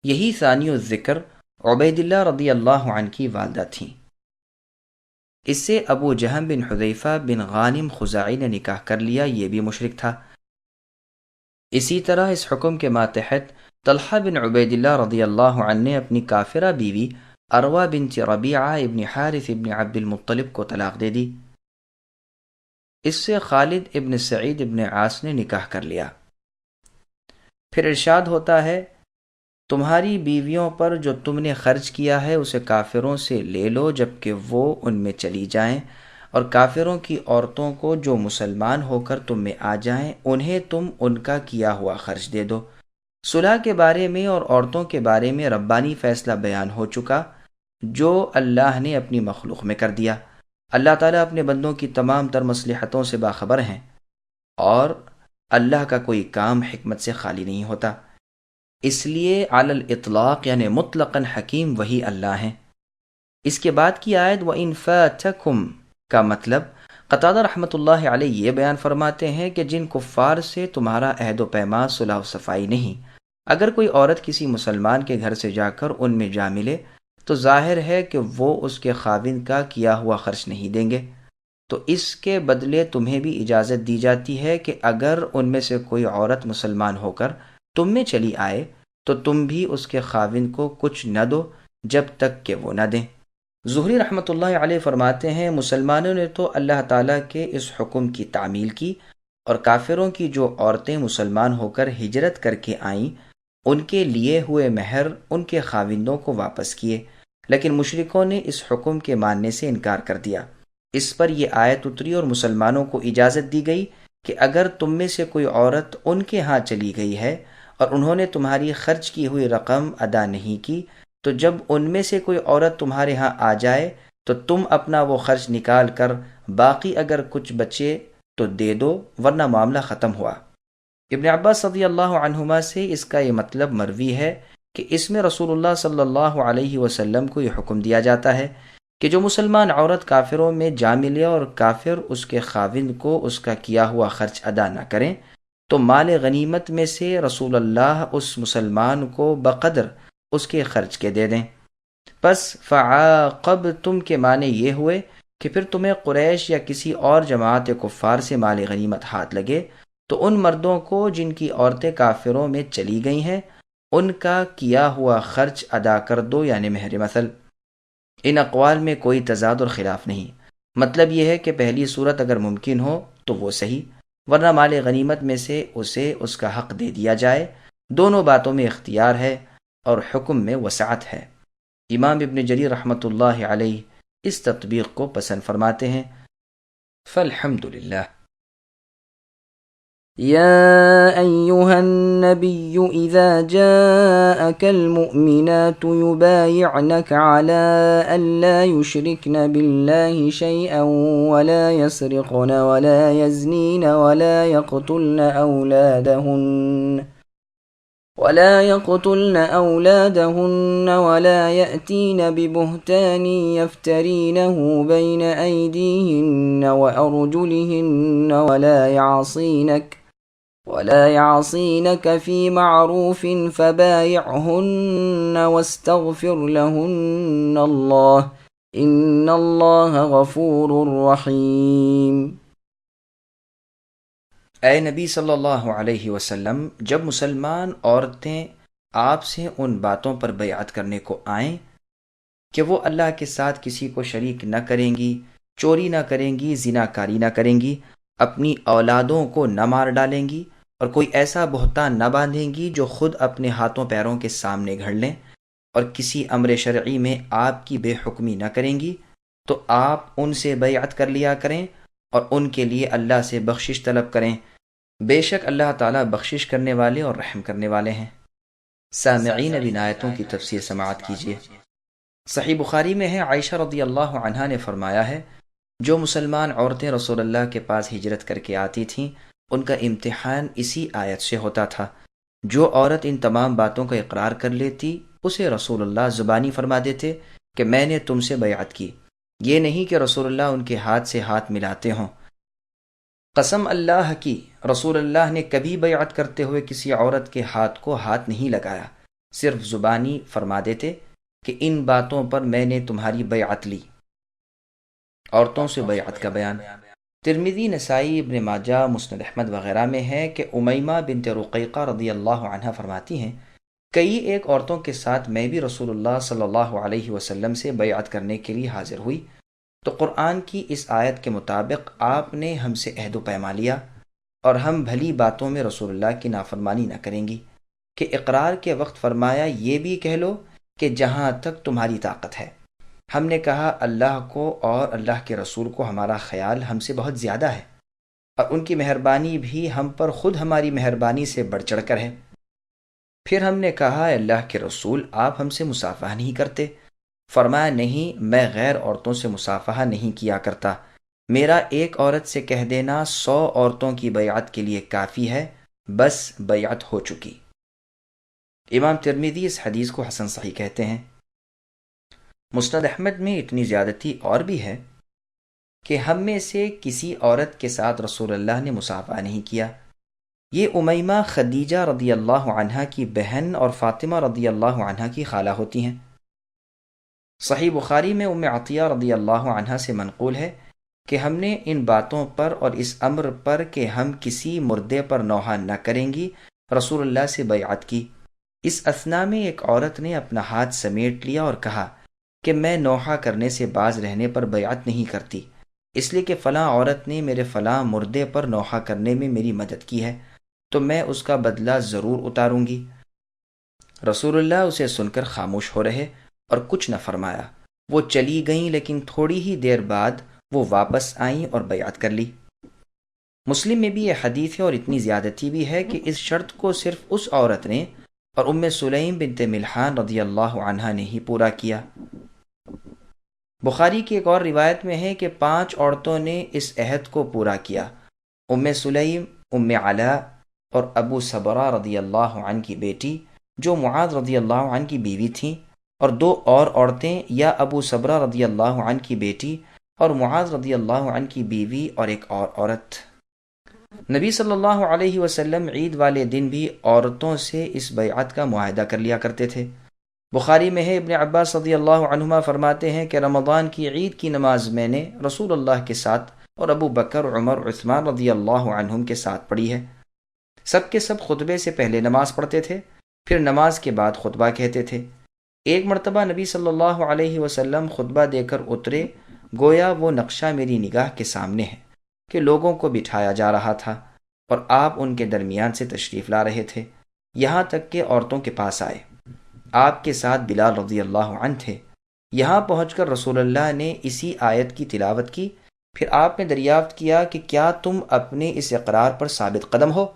یہی ثانی الذکر عبید اللہ رضی اللہ عنہ کی والدہ تھیں۔ اس سے ابو جہم بن حذیفہ بن غانم خزاعی نے نکاح کر لیا، یہ بھی مشرک تھا۔ اسی طرح اس حکم کے ماتحت طلحہ بن عبید اللہ رضی اللہ عنہ نے اپنی کافرہ بیوی اروا بنت ربیعہ ابن حارث ابن عبد المطلب کو طلاق دے دی۔ اس سے خالد ابن سعید ابن عاص نے نکاح کر لیا۔ پھر ارشاد ہوتا ہے، تمہاری بیویوں پر جو تم نے خرچ کیا ہے اسے کافروں سے لے لو جبکہ وہ ان میں چلی جائیں، اور کافروں کی عورتوں کو جو مسلمان ہو کر تم میں آ جائیں انہیں تم ان کا کیا ہوا خرچ دے دو۔ صلح کے بارے میں اور عورتوں کے بارے میں ربانی فیصلہ بیان ہو چکا جو اللہ نے اپنی مخلوق میں کر دیا۔ اللہ تعالیٰ اپنے بندوں کی تمام تر مصلحتوں سے باخبر ہیں، اور اللہ کا کوئی کام حکمت سے خالی نہیں ہوتا۔ اس لیے علی الاطلاق یعنی مطلقاً حکیم وہی اللہ ہیں۔ اس کے بعد کی آیت وَإِن فَاتَكُمْ کا مطلب قتادہ رحمۃ اللہ علیہ یہ بیان فرماتے ہیں کہ جن کفار سے تمہارا عہد و پیمان صلح و صفائی نہیں، اگر کوئی عورت کسی مسلمان کے گھر سے جا کر ان میں جا ملے تو ظاہر ہے کہ وہ اس کے خاوند کا کیا ہوا خرچ نہیں دیں گے، تو اس کے بدلے تمہیں بھی اجازت دی جاتی ہے کہ اگر ان میں سے کوئی عورت مسلمان ہو کر تم میں چلی آئے تو تم بھی اس کے خاوند کو کچھ نہ دو جب تک کہ وہ نہ دیں۔ زہری رحمۃ اللہ علیہ فرماتے ہیں مسلمانوں نے تو اللہ تعالیٰ کے اس حکم کی تعمیل کی اور کافروں کی جو عورتیں مسلمان ہو کر ہجرت کر کے آئیں ان کے لیے ہوئے مہر ان کے خاوندوں کو واپس کیے، لیکن مشرکوں نے اس حکم کے ماننے سے انکار کر دیا۔ اس پر یہ آیت اتری اور مسلمانوں کو اجازت دی گئی کہ اگر تم میں سے کوئی عورت ان کے ہاں چلی گئی ہے اور انہوں نے تمہاری خرچ کی ہوئی رقم ادا نہیں کی تو جب ان میں سے کوئی عورت تمہارے ہاں آ جائے تو تم اپنا وہ خرچ نکال کر باقی اگر کچھ بچے تو دے دو، ورنہ معاملہ ختم ہوا۔ ابن عباس رضی اللہ عنہما سے اس کا یہ مطلب مروی ہے کہ اس میں رسول اللہ صلی اللہ علیہ وسلم کو یہ حکم دیا جاتا ہے کہ جو مسلمان عورت کافروں میں جا ملے اور کافر اس کے خاوند کو اس کا کیا ہوا خرچ ادا نہ کریں تو مال غنیمت میں سے رسول اللہ اس مسلمان کو بقدر اس کے خرچ کے دے دیں۔ پس فعاقبتم کے معنی یہ ہوئے کہ پھر تمہیں قریش یا کسی اور جماعت کفار سے مال غنیمت ہاتھ لگے تو ان مردوں کو جن کی عورتیں کافروں میں چلی گئی ہیں ان کا کیا ہوا خرچ ادا کر دو، یعنی مہر مثل۔ ان اقوال میں کوئی تضاد اور خلاف نہیں، مطلب یہ ہے کہ پہلی صورت اگر ممکن ہو تو وہ صحیح، ورنہ مال غنیمت میں سے اسے اس کا حق دے دیا جائے۔ دونوں باتوں میں اختیار ہے اور حکم میں وسعت ہے۔ امام ابن جریر رحمۃ اللہ علیہ اس تطبیق کو پسند فرماتے ہیں۔ فالحمد للہ۔ يا أيها النبي إذا جاءك المؤمنات يبايعنك على أن لا يشركن بالله شيئا ولا يسرقن ولا يزنين ولا يقتلن أولادهن ولا يأتين ببهتان يفترينه بين أيديهن وأرجلهن ولا يعصينك في معروف فبايعهن واستغفر لهن الله إن الله غفور رحيم۔ اے نبی صلی اللہ علیہ وسلم، جب مسلمان عورتیں آپ سے ان باتوں پر بیعت کرنے کو آئیں کہ وہ اللہ کے ساتھ کسی کو شریک نہ کریں گی، چوری نہ کریں گی، زنا کاری نہ کریں گی، اپنی اولادوں کو نہ مار ڈالیں گی اور کوئی ایسا بہتان نہ باندھیں گی جو خود اپنے ہاتھوں پیروں کے سامنے گھڑ لیں، اور کسی امر شرعی میں آپ کی بے حکمی نہ کریں گی، تو آپ ان سے بیعت کر لیا کریں اور ان کے لیے اللہ سے بخشش طلب کریں، بے شک اللہ تعالیٰ بخشش کرنے والے اور رحم کرنے والے ہیں۔ سامعین اب ان آیتوں کی تفسیر سماعت کیجیے۔ صحیح بخاری میں ہے، عائشہ رضی اللہ عنہا نے فرمایا ہے جو مسلمان عورتیں رسول اللہ کے پاس ہجرت کر کے آتی تھیں ان کا امتحان اسی آیت سے ہوتا تھا۔ جو عورت ان تمام باتوں کا اقرار کر لیتی اسے رسول اللہ زبانی فرما دیتے کہ میں نے تم سے بیعت کی، یہ نہیں کہ رسول اللہ ان کے ہاتھ سے ہاتھ ملاتے ہوں۔ قسم اللہ کی، رسول اللہ نے کبھی بیعت کرتے ہوئے کسی عورت کے ہاتھ کو ہاتھ نہیں لگایا، صرف زبانی فرما دیتے کہ ان باتوں پر میں نے تمہاری بیعت لی۔ عورتوں سے بیعت کا بیان ترمذی، نسائی، ابن ماجہ، مسند احمد وغیرہ میں ہے کہ امیمہ بنت رقیقہ رضی اللہ عنہا فرماتی ہیں کئی ایک عورتوں کے ساتھ میں بھی رسول اللہ صلی اللہ علیہ وسلم سے بیعت کرنے کے لیے حاضر ہوئی تو قرآن کی اس آیت کے مطابق آپ نے ہم سے عہد و پیمان لیا اور ہم بھلی باتوں میں رسول اللہ کی نافرمانی نہ کریں گی، کہ اقرار کے وقت فرمایا یہ بھی کہہ لو کہ جہاں تک تمہاری طاقت ہے۔ ہم نے کہا اللہ کو اور اللہ کے رسول کو ہمارا خیال ہم سے بہت زیادہ ہے اور ان کی مہربانی بھی ہم پر خود ہماری مہربانی سے بڑھ چڑھ کر ہے۔ پھر ہم نے کہا اللہ کے رسول آپ ہم سے مصافحہ نہیں کرتے؟ فرمایا نہیں، میں غیر عورتوں سے مصافحہ نہیں کیا کرتا، میرا ایک عورت سے کہہ دینا 100 عورتوں کی بیعت کے لیے کافی ہے، بس بیعت ہو چکی۔ امام ترمذی اس حدیث کو حسن صحیح کہتے ہیں۔ مسند احمد میں اتنی زیادتی اور بھی ہے کہ ہم میں سے کسی عورت کے ساتھ رسول اللہ نے مصافحہ نہیں کیا۔ یہ امیمہ خدیجہ رضی اللہ عنہا کی بہن اور فاطمہ رضی اللہ عنہا کی خالہ ہوتی ہیں۔ صحیح بخاری میں ام عطیہ رضی اللہ عنہا سے منقول ہے کہ ہم نے ان باتوں پر اور اس امر پر کہ ہم کسی مردے پر نوحہ نہ کریں گی رسول اللہ سے بیعت کی۔ اس اثنا میں ایک عورت نے اپنا ہاتھ سمیٹ لیا اور کہا کہ میں نوحہ کرنے سے باز رہنے پر بیعت نہیں کرتی، اس لیے کہ فلاں عورت نے میرے فلاں مردے پر نوحہ کرنے میں میری مدد کی ہے، تو میں اس کا بدلہ ضرور اتاروں گی۔ رسول اللہ اسے سن کر خاموش ہو رہے اور کچھ نہ فرمایا۔ وہ چلی گئیں، لیکن تھوڑی ہی دیر بعد وہ واپس آئیں اور بیعت کر لی۔ مسلم میں بھی یہ حدیث ہے اور اتنی زیادتی بھی ہے کہ اس شرط کو صرف اس عورت نے اور ام سلیم بنت ملحان رضی اللہ عنہا نے ہی پورا کیا۔ بخاری کی ایک اور روایت میں ہے کہ 5 عورتوں نے اس عہد کو پورا کیا: ام سلیم، ام علا اور ابو صبرہ رضی اللہ عنہ کی بیٹی جو معاذ رضی اللہ عنہ کی بیوی تھیں، اور 2 اور عورتیں یا ابو صبرہ رضی اللہ عنہ کی بیٹی اور معاذ رضی اللہ عنہ کی بیوی اور ایک اور عورت۔ نبی صلی اللہ علیہ وسلم عید والے دن بھی عورتوں سے اس بیعت کا معاہدہ کر لیا کرتے تھے۔ بخاری میں ہے، ابن عباس رضی اللہ عنہما فرماتے ہیں کہ رمضان کی عید کی نماز میں نے رسول اللہ کے ساتھ اور ابو بکر، عمر، عثمان رضی اللہ عنہم کے ساتھ پڑھی ہے۔ سب کے سب خطبے سے پہلے نماز پڑھتے تھے، پھر نماز کے بعد خطبہ کہتے تھے۔ ایک مرتبہ نبی صلی اللہ علیہ وسلم خطبہ دے کر اترے، گویا وہ نقشہ میری نگاہ کے سامنے ہے کہ لوگوں کو بٹھایا جا رہا تھا اور آپ ان کے درمیان سے تشریف لا رہے تھے، یہاں تک کہ عورتوں کے پاس آئے۔ آپ کے ساتھ بلال رضی اللہ عنہ تھے۔ یہاں پہنچ کر رسول اللہ نے اسی آیت کی تلاوت کی۔ پھر آپ نے دریافت کیا کہ کیا تم اپنے اس اقرار پر ثابت قدم ہو؟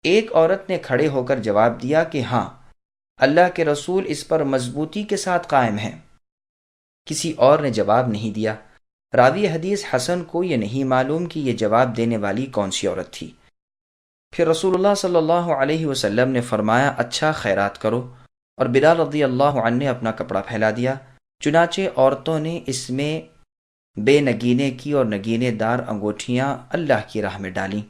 ایک عورت نے کھڑے ہو کر جواب دیا کہ ہاں، اللہ کے رسول اس پر مضبوطی کے ساتھ قائم ہیں۔ کسی اور نے جواب نہیں دیا۔ راوی حدیث حسن کو یہ نہیں معلوم کہ یہ جواب دینے والی کون سی عورت تھی۔ پھر رسول اللہ صلی اللہ علیہ وسلم نے فرمایا، اچھا خیرات کرو، اور بلال رضی اللہ عنہ نے اپنا کپڑا پھیلا دیا۔ چنانچہ عورتوں نے اس میں بے نگینے کی اور نگینے دار انگوٹھیاں اللہ کی راہ میں ڈالیں۔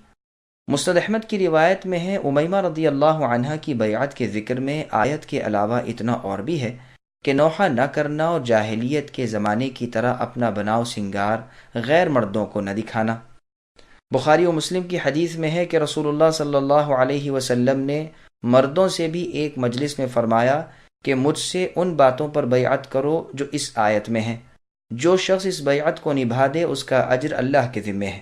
مسند احمد کی روایت میں ہے، امیمہ رضی اللہ عنہا کی بیعت کے ذکر میں آیت کے علاوہ اتنا اور بھی ہے کہ نوحہ نہ کرنا اور جاہلیت کے زمانے کی طرح اپنا بناؤ سنگار غیر مردوں کو نہ دکھانا۔ بخاری و مسلم کی حدیث میں ہے کہ رسول اللہ صلی اللہ علیہ وسلم نے مردوں سے بھی ایک مجلس میں فرمایا کہ مجھ سے ان باتوں پر بیعت کرو جو اس آیت میں ہیں۔ جو شخص اس بیعت کو نبھا دے اس کا اجر اللہ کے ذمہ ہے،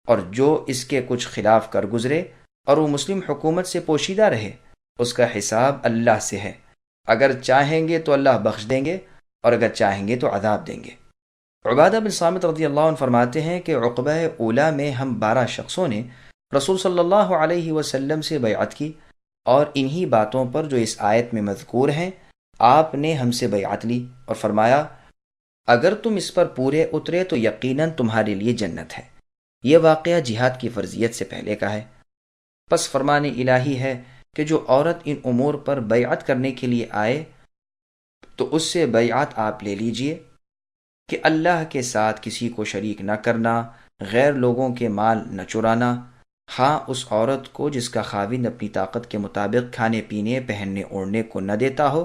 اور جو اس کے کچھ خلاف کر گزرے اور وہ مسلم حکومت سے پوشیدہ رہے اس کا حساب اللہ سے ہے، اگر چاہیں گے تو اللہ بخش دیں گے اور اگر چاہیں گے تو عذاب دیں گے۔ عبادہ بن صامت رضی اللہ عنہ فرماتے ہیں کہ عقبہ اولیٰ میں ہم 12 شخصوں نے رسول صلی اللہ علیہ وسلم سے بیعت کی، اور انہی باتوں پر جو اس آیت میں مذکور ہیں آپ نے ہم سے بیعت لی اور فرمایا، اگر تم اس پر پورے اترے تو یقیناً تمہارے لیے جنت ہے۔ یہ واقعہ جہاد کی فرضیت سے پہلے کا ہے۔ پس فرمان الہی ہے کہ جو عورت ان امور پر بیعت کرنے کے لیے آئے تو اس سے بیعت آپ لے لیجئے کہ اللہ کے ساتھ کسی کو شریک نہ کرنا، غیر لوگوں کے مال نہ چرانا۔ ہاں، اس عورت کو جس کا خاوند اپنی طاقت کے مطابق کھانے پینے، پہننے اوڑھنے کو نہ دیتا ہو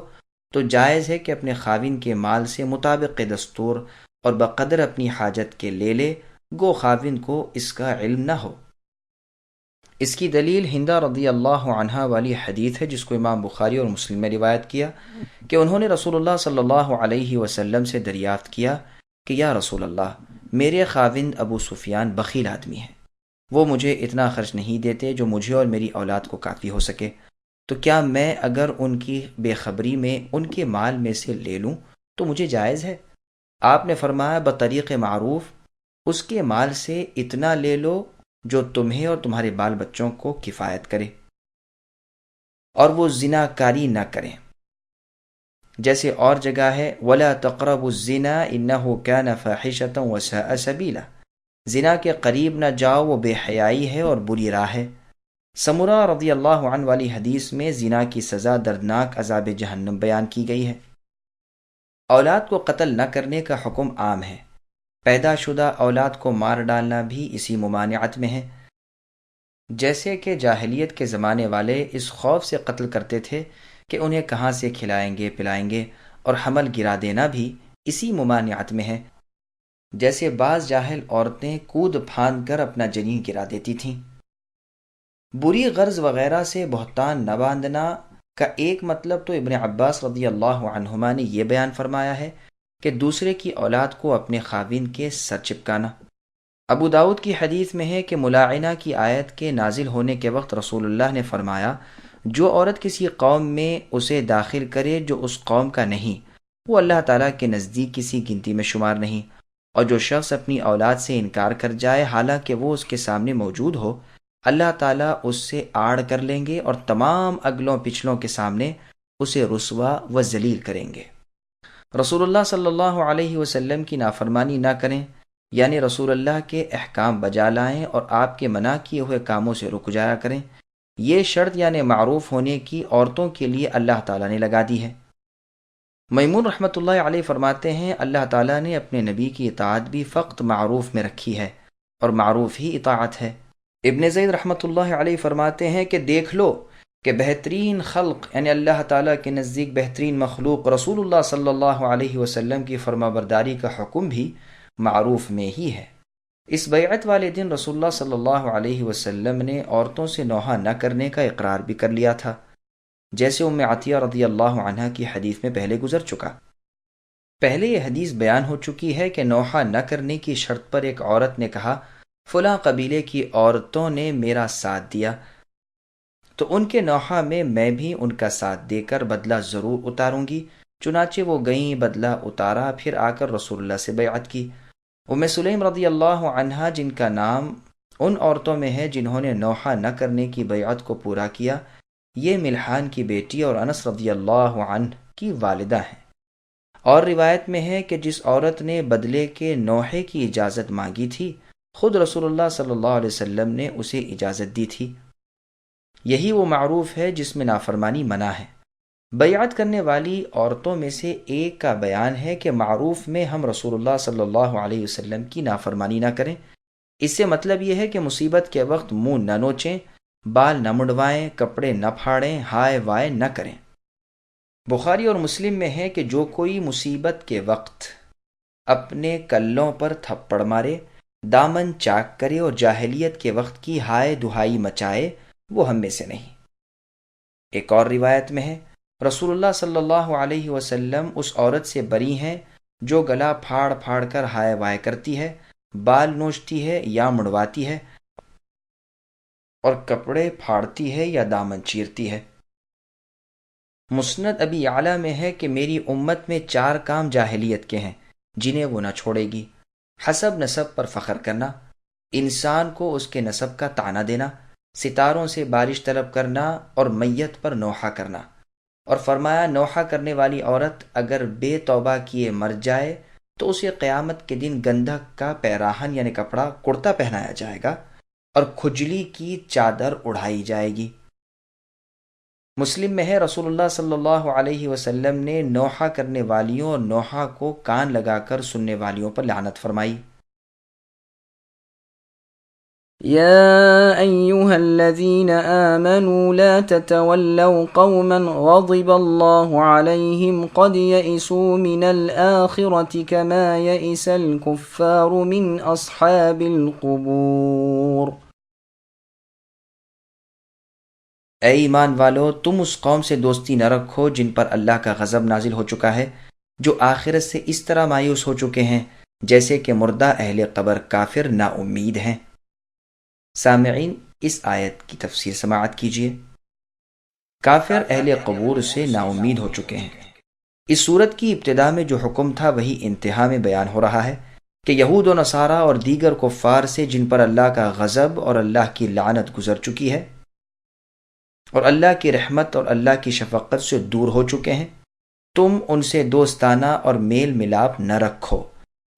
تو جائز ہے کہ اپنے خاوند کے مال سے مطابق دستور اور بقدر اپنی حاجت کے لے لے، گو خاوند کو اس کا علم نہ ہو۔ اس کی دلیل ہندہ رضی اللہ عنہا والی حدیث ہے جس کو امام بخاری اور مسلم میں روایت کیا کہ انہوں نے رسول اللہ صلی اللہ علیہ وسلم سے دریافت کیا کہ یا رسول اللہ، میرے خاوند ابو سفیان بخیل آدمی ہے، وہ مجھے اتنا خرچ نہیں دیتے جو مجھے اور میری اولاد کو کافی ہو سکے، تو کیا میں اگر ان کی بے خبری میں ان کے مال میں سے لے لوں تو مجھے جائز ہے؟ آپ نے فرمایا، بطریق معروف اس کے مال سے اتنا لے لو جو تمہیں اور تمہارے بال بچوں کو کفایت کرے، اور وہ زنا کاری نہ کریں۔ جیسے اور جگہ ہے، وَلَا تَقْرَبُوا الزِّنَا إِنَّهُ كَانَ فَاحِشَةً وَسَاءَ سَبِيلًا، زنا کے قریب نہ جاؤ، وہ بے حیائی ہے اور بری راہ ہے۔ سمرہ رضی اللہ عنہ والی حدیث میں زنا کی سزا دردناک عذاب جہنم بیان کی گئی ہے۔ اولاد کو قتل نہ کرنے کا حکم عام ہے۔ پیدا شدہ اولاد کو مار ڈالنا بھی اسی ممانعت میں ہے۔ جیسے کہ جاہلیت کے زمانے والے اس خوف سے قتل کرتے تھے کہ انہیں کہاں سے کھلائیں گے پلائیں گے، اور حمل گرا دینا بھی اسی ممانعت میں ہے۔ جیسے بعض جاہل عورتیں کود پھاند کر اپنا جنین گرا دیتی تھیں۔ بری غرض وغیرہ سے بہتان نہ باندھنا کا ایک مطلب تو ابن عباس رضی اللہ عنہما نے یہ بیان فرمایا ہے کہ دوسرے کی اولاد کو اپنے خاوند کے سر چپکانا۔ ابو داؤد کی حدیث میں ہے کہ ملاعنہ کی آیت کے نازل ہونے کے وقت رسول اللہ نے فرمایا، جو عورت کسی قوم میں اسے داخل کرے جو اس قوم کا نہیں، وہ اللہ تعالیٰ کے نزدیک کسی گنتی میں شمار نہیں، اور جو شخص اپنی اولاد سے انکار کر جائے حالانکہ وہ اس کے سامنے موجود ہو، اللہ تعالیٰ اس سے آڑ کر لیں گے اور تمام اگلوں پچھلوں کے سامنے اسے رسوا و ذلیل کریں گے۔ رسول اللہ صلی اللہ علیہ وسلم کی نافرمانی نہ کریں، یعنی رسول اللہ کے احکام بجا لائیں اور آپ کے منع کیے ہوئے کاموں سے رک جایا کریں، یہ شرط یعنی معروف ہونے کی عورتوں کے لیے اللہ تعالیٰ نے لگا دی ہے۔ میمون رحمۃ اللہ علیہ فرماتے ہیں، اللہ تعالیٰ نے اپنے نبی کی اطاعت بھی فقط معروف میں رکھی ہے، اور معروف ہی اطاعت ہے۔ ابن زید رحمۃ اللہ علیہ فرماتے ہیں کہ دیکھ لو کہ بہترین خلق یعنی اللہ تعالیٰ کے نزدیک بہترین مخلوق رسول اللہ صلی اللہ علیہ وسلم کی فرما برداری کا حکم بھی معروف میں ہی ہے۔ اس بیعت والے دن رسول اللہ صلی اللہ علیہ وسلم نے عورتوں سے نوحہ نہ کرنے کا اقرار بھی کر لیا تھا، جیسے ام عطیہ رضی اللہ عنہا کی حدیث میں پہلے گزر چکا۔ پہلے یہ حدیث بیان ہو چکی ہے کہ نوحہ نہ کرنے کی شرط پر ایک عورت نے کہا، فلاں قبیلے کی عورتوں نے میرا ساتھ دیا تو ان کے نوحہ میں میں بھی ان کا ساتھ دے کر بدلہ ضرور اتاروں گی۔ چنانچہ وہ گئیں، بدلہ اتارا، پھر آ کر رسول اللہ سے بیعت کی۔ ام سلیم رضی اللہ عنہا، جن کا نام ان عورتوں میں ہے جنہوں نے نوحہ نہ کرنے کی بیعت کو پورا کیا، یہ ملحان کی بیٹی اور انس رضی اللہ عنہ کی والدہ ہیں۔ اور روایت میں ہے کہ جس عورت نے بدلے کے نوحے کی اجازت مانگی تھی، خود رسول اللہ صلی اللہ علیہ وسلم نے اسے اجازت دی تھی۔ یہی وہ معروف ہے جس میں نافرمانی منع ہے۔ بیعت کرنے والی عورتوں میں سے ایک کا بیان ہے کہ معروف میں ہم رسول اللہ صلی اللہ علیہ وسلم کی نافرمانی نہ کریں۔ اس سے مطلب یہ ہے کہ مصیبت کے وقت منہ نہ نوچیں، بال نہ مڑوائیں، کپڑے نہ پھاڑیں، ہائے وائے نہ کریں۔ بخاری اور مسلم میں ہے کہ جو کوئی مصیبت کے وقت اپنے کلوں پر تھپڑ مارے، دامن چاک کرے اور جاہلیت کے وقت کی ہائے دہائی مچائے، وہ ہم میں سے نہیں۔ ایک اور روایت میں ہے، رسول اللہ صلی اللہ علیہ وسلم اس عورت سے بری ہیں جو گلا پھاڑ پھاڑ کر ہائے وائے کرتی ہے، بال نوچتی ہے یا مڑواتی ہے، اور کپڑے پھاڑتی ہے یا دامن چیرتی ہے۔ مسند ابی یعلا میں ہے کہ میری امت میں 4 کام جاہلیت کے ہیں جنہیں وہ نہ چھوڑے گی: حسب نسب پر فخر کرنا، انسان کو اس کے نسب کا طعنہ دینا، ستاروں سے بارش طلب کرنا، اور میت پر نوحہ کرنا۔ اور فرمایا، نوحہ کرنے والی عورت اگر بے توبہ کیے مر جائے تو اسے قیامت کے دن گندھک کا پیراہن یعنی کپڑا کرتا پہنایا جائے گا اور کھجلی کی چادر اڑائی جائے گی۔ مسلم میں ہے، رسول اللہ صلی اللہ علیہ وسلم نے نوحہ کرنے والیوں اور نوحہ کو کان لگا کر سننے والیوں پر لعنت فرمائی۔ يا أيها الذين آمنوا لا تتولوا قوما غضب الله عليهم قد يئسوا من الآخرة كما يئس الكفار من أصحاب القبور۔ اے ایمان والو، تم اس قوم سے دوستی نہ رکھو جن پر اللہ کا غضب نازل ہو چکا ہے، جو آخرت سے اس طرح مایوس ہو چکے ہیں جیسے کہ مردہ اہل قبر کافر نا امید ہیں۔ سامعین، اس آیت کی تفسیر سماعت کیجیے۔ کافر اہل قبور سے نا امید ہو چکے ہیں۔ اس صورت کی ابتدا میں جو حکم تھا وہی انتہا میں بیان ہو رہا ہے کہ یہود و نصارہ اور دیگر کفار سے جن پر اللہ کا غضب اور اللہ کی لعنت گزر چکی ہے اور اللہ کی رحمت اور اللہ کی شفقت سے دور ہو چکے ہیں، تم ان سے دوستانہ اور میل ملاپ نہ رکھو۔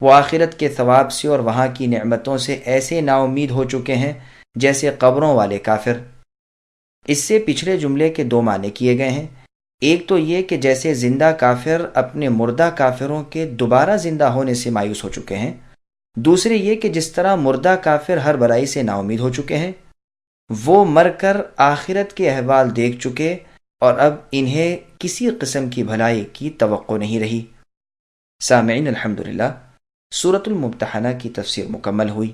وہ آخرت کے ثواب سے اور وہاں کی نعمتوں سے ایسے نا امید ہو چکے ہیں جیسے قبروں والے کافر۔ اس سے پچھلے جملے کے 2 معنی کیے گئے ہیں۔ ایک تو یہ کہ جیسے زندہ کافر اپنے مردہ کافروں کے دوبارہ زندہ ہونے سے مایوس ہو چکے ہیں، دوسرے یہ کہ جس طرح مردہ کافر ہر برائی سے نا امید ہو چکے ہیں، وہ مر کر آخرت کے احوال دیکھ چکے اور اب انہیں کسی قسم کی بھلائی کی توقع نہیں رہی۔ سامعین، الحمدللہ سورۃ الممتحنہ کی تفسیر مکمل ہوئی۔